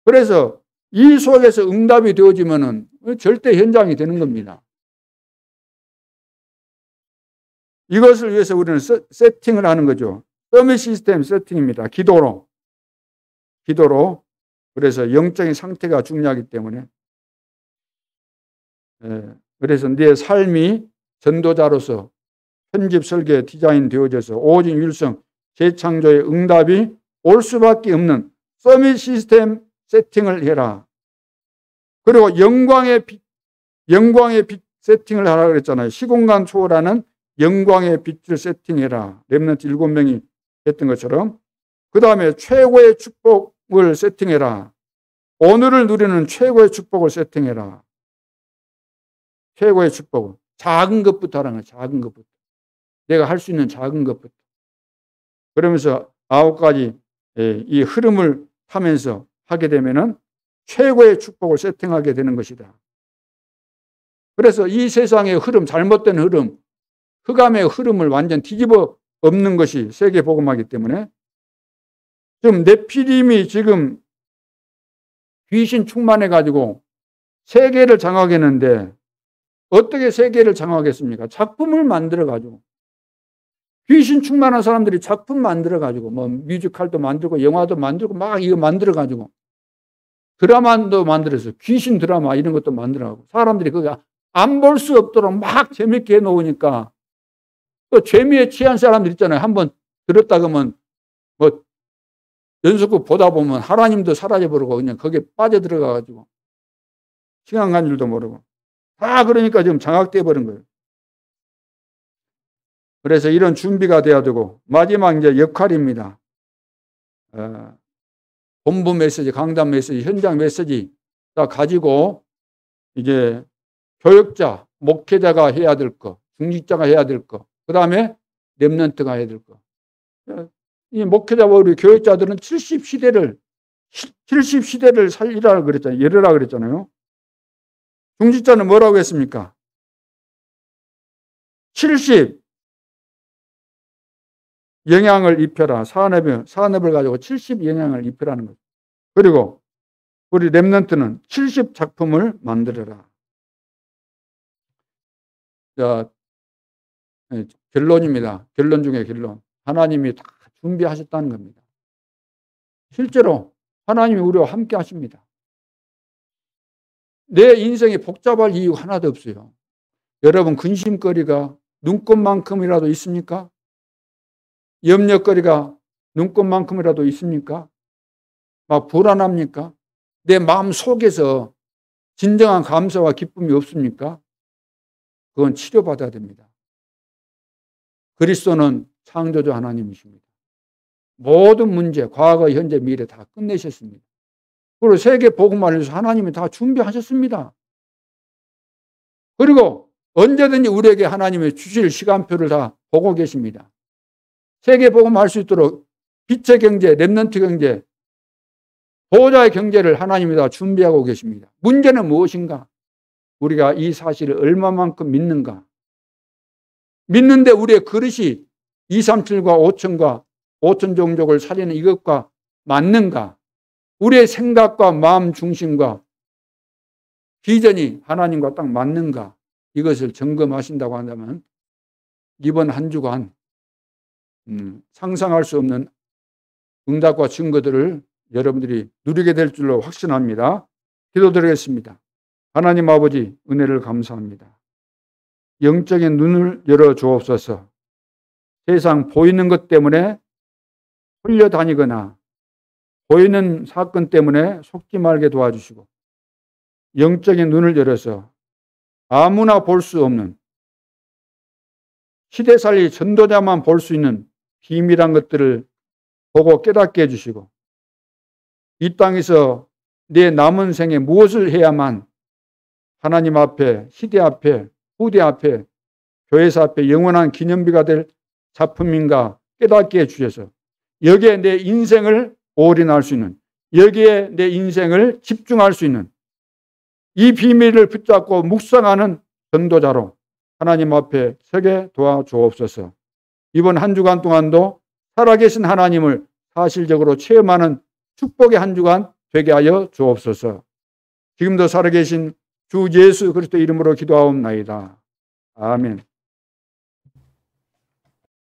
Speaker 1: 그래서 이 속에서 응답이 되어지면은 절대 현장이 되는 겁니다. 이것을 위해서 우리는 세팅을 하는 거죠. 서밋 시스템 세팅입니다. 기도로. 그래서 영적인 상태가 중요하기 때문에. 그래서 네 삶이 전도자로서 편집, 설계, 디자인 되어져서 오직 율성, 재창조의 응답이 올 수밖에 없는 서밋 시스템 세팅을 해라. 그리고 영광의 빛 세팅을 하라 그랬잖아요. 시공간 초월하는 영광의 빛을 세팅해라. 렘넌트 7명이 했던 것처럼. 그 다음에 최고의 축복을 세팅해라. 오늘을 누리는 최고의 축복을 세팅해라. 최고의 축복은 작은 것부터 하라는 거예요. 작은 것부터. 내가 할 수 있는 작은 것부터. 그러면서 9가지 이 흐름을 타면서 하게 되면은 최고의 축복을 세팅하게 되는 것이다. 그래서 이 세상의 흐름, 잘못된 흐름, 흑암의 흐름을 완전 뒤집어 엎는 것이 세계 복음화이기 때문에 지금 네피림이 지금 귀신 충만해가지고 세계를 장악했는데 어떻게 세계를 장악했습니까? 작품을 만들어가지고 귀신 충만한 사람들이 작품 만들어가지고 뭐 뮤지컬도 만들고 영화도 만들고 막 이거 만들어가지고 드라마도 만들어서 귀신 드라마 이런 것도 만들어가고 사람들이 그거 안 볼 수 없도록 막 재밌게 해놓으니까 또 재미에 취한 사람들 있잖아요. 한번 들었다 그러면 뭐 연속극 보다 보면 하나님도 사라져버리고 그냥 거기에 빠져들어가가지고 시간 간 줄도 모르고 다 그러니까 지금 장악돼 버린 거예요. 그래서 이런 준비가 돼야 되고 마지막 이제 역할입니다. 본부 메시지, 강단 메시지, 현장 메시지 다 가지고 이제 교역자, 목회자가 해야 될 거, 중직자가 해야 될 거, 그 다음에 렘넌트가 해야 될 거. 이 목회자와 우리 교역자들은 70시대를 70 시대를 살리라 그랬잖아요. 열으라 그랬잖아요. 중직자는 뭐라고 했습니까? 70 영향을 입혀라. 산업을 가지고 70 영향을 입혀라는 거죠. 그리고 우리 렘넌트는 70 작품을 만들어라. 자, 결론입니다. 결론 중에 결론. 하나님이 다 준비하셨다는 겁니다. 실제로 하나님이 우리와 함께 하십니다. 내 인생이 복잡할 이유가 하나도 없어요. 여러분, 근심거리가 눈꽃만큼이라도 있습니까? 염려거리가 눈꽃만큼이라도 있습니까? 막 불안합니까? 내 마음 속에서 진정한 감사와 기쁨이 없습니까? 그건 치료받아야 됩니다. 그리스도는 창조주 하나님이십니다. 모든 문제, 과거, 현재, 미래 다 끝내셨습니다. 그리고 세계 복음을 위해서 하나님이 다 준비하셨습니다. 그리고 언제든지 우리에게 하나님의 주실 시간표를 다 보고 계십니다. 세계 복음할 수 있도록 빛의 경제, 렘넌트 경제, 보호자의 경제를 하나님이 다 준비하고 계십니다. 문제는 무엇인가? 우리가 이 사실을 얼마만큼 믿는가? 믿는데 우리의 그릇이 237과 5천과 5천 종족을 살리는 이것과 맞는가? 우리의 생각과 마음 중심과 비전이 하나님과 딱 맞는가? 이것을 점검하신다고 한다면 이번 한 주간 상상할 수 없는 응답과 증거들을 여러분들이 누리게 될 줄로 확신합니다. 기도드리겠습니다. 하나님 아버지, 은혜를 감사합니다. 영적인 눈을 열어 주옵소서. 세상 보이는 것 때문에 홀려다니거나 보이는 사건 때문에 속지 말게 도와주시고 영적인 눈을 열어서 아무나 볼 수 없는 시대살리 전도자만 볼 수 있는 비밀한 것들을 보고 깨닫게 해주시고 이 땅에서 내 남은 생에 무엇을 해야만 하나님 앞에, 시대 앞에, 후대 앞에, 교회사 앞에 영원한 기념비가 될 작품인가 깨닫게 해주셔서 여기에 내 인생을 올인할 수 있는, 여기에 내 인생을 집중할 수 있는 이 비밀을 붙잡고 묵상하는 전도자로 하나님 앞에 서게 도와주옵소서. 이번 한 주간 동안도 살아계신 하나님을 사실적으로 체험하는 축복의 한 주간 되게 하여 주옵소서. 지금도 살아계신 주 예수 그리스도 이름으로 기도하옵나이다. 아멘.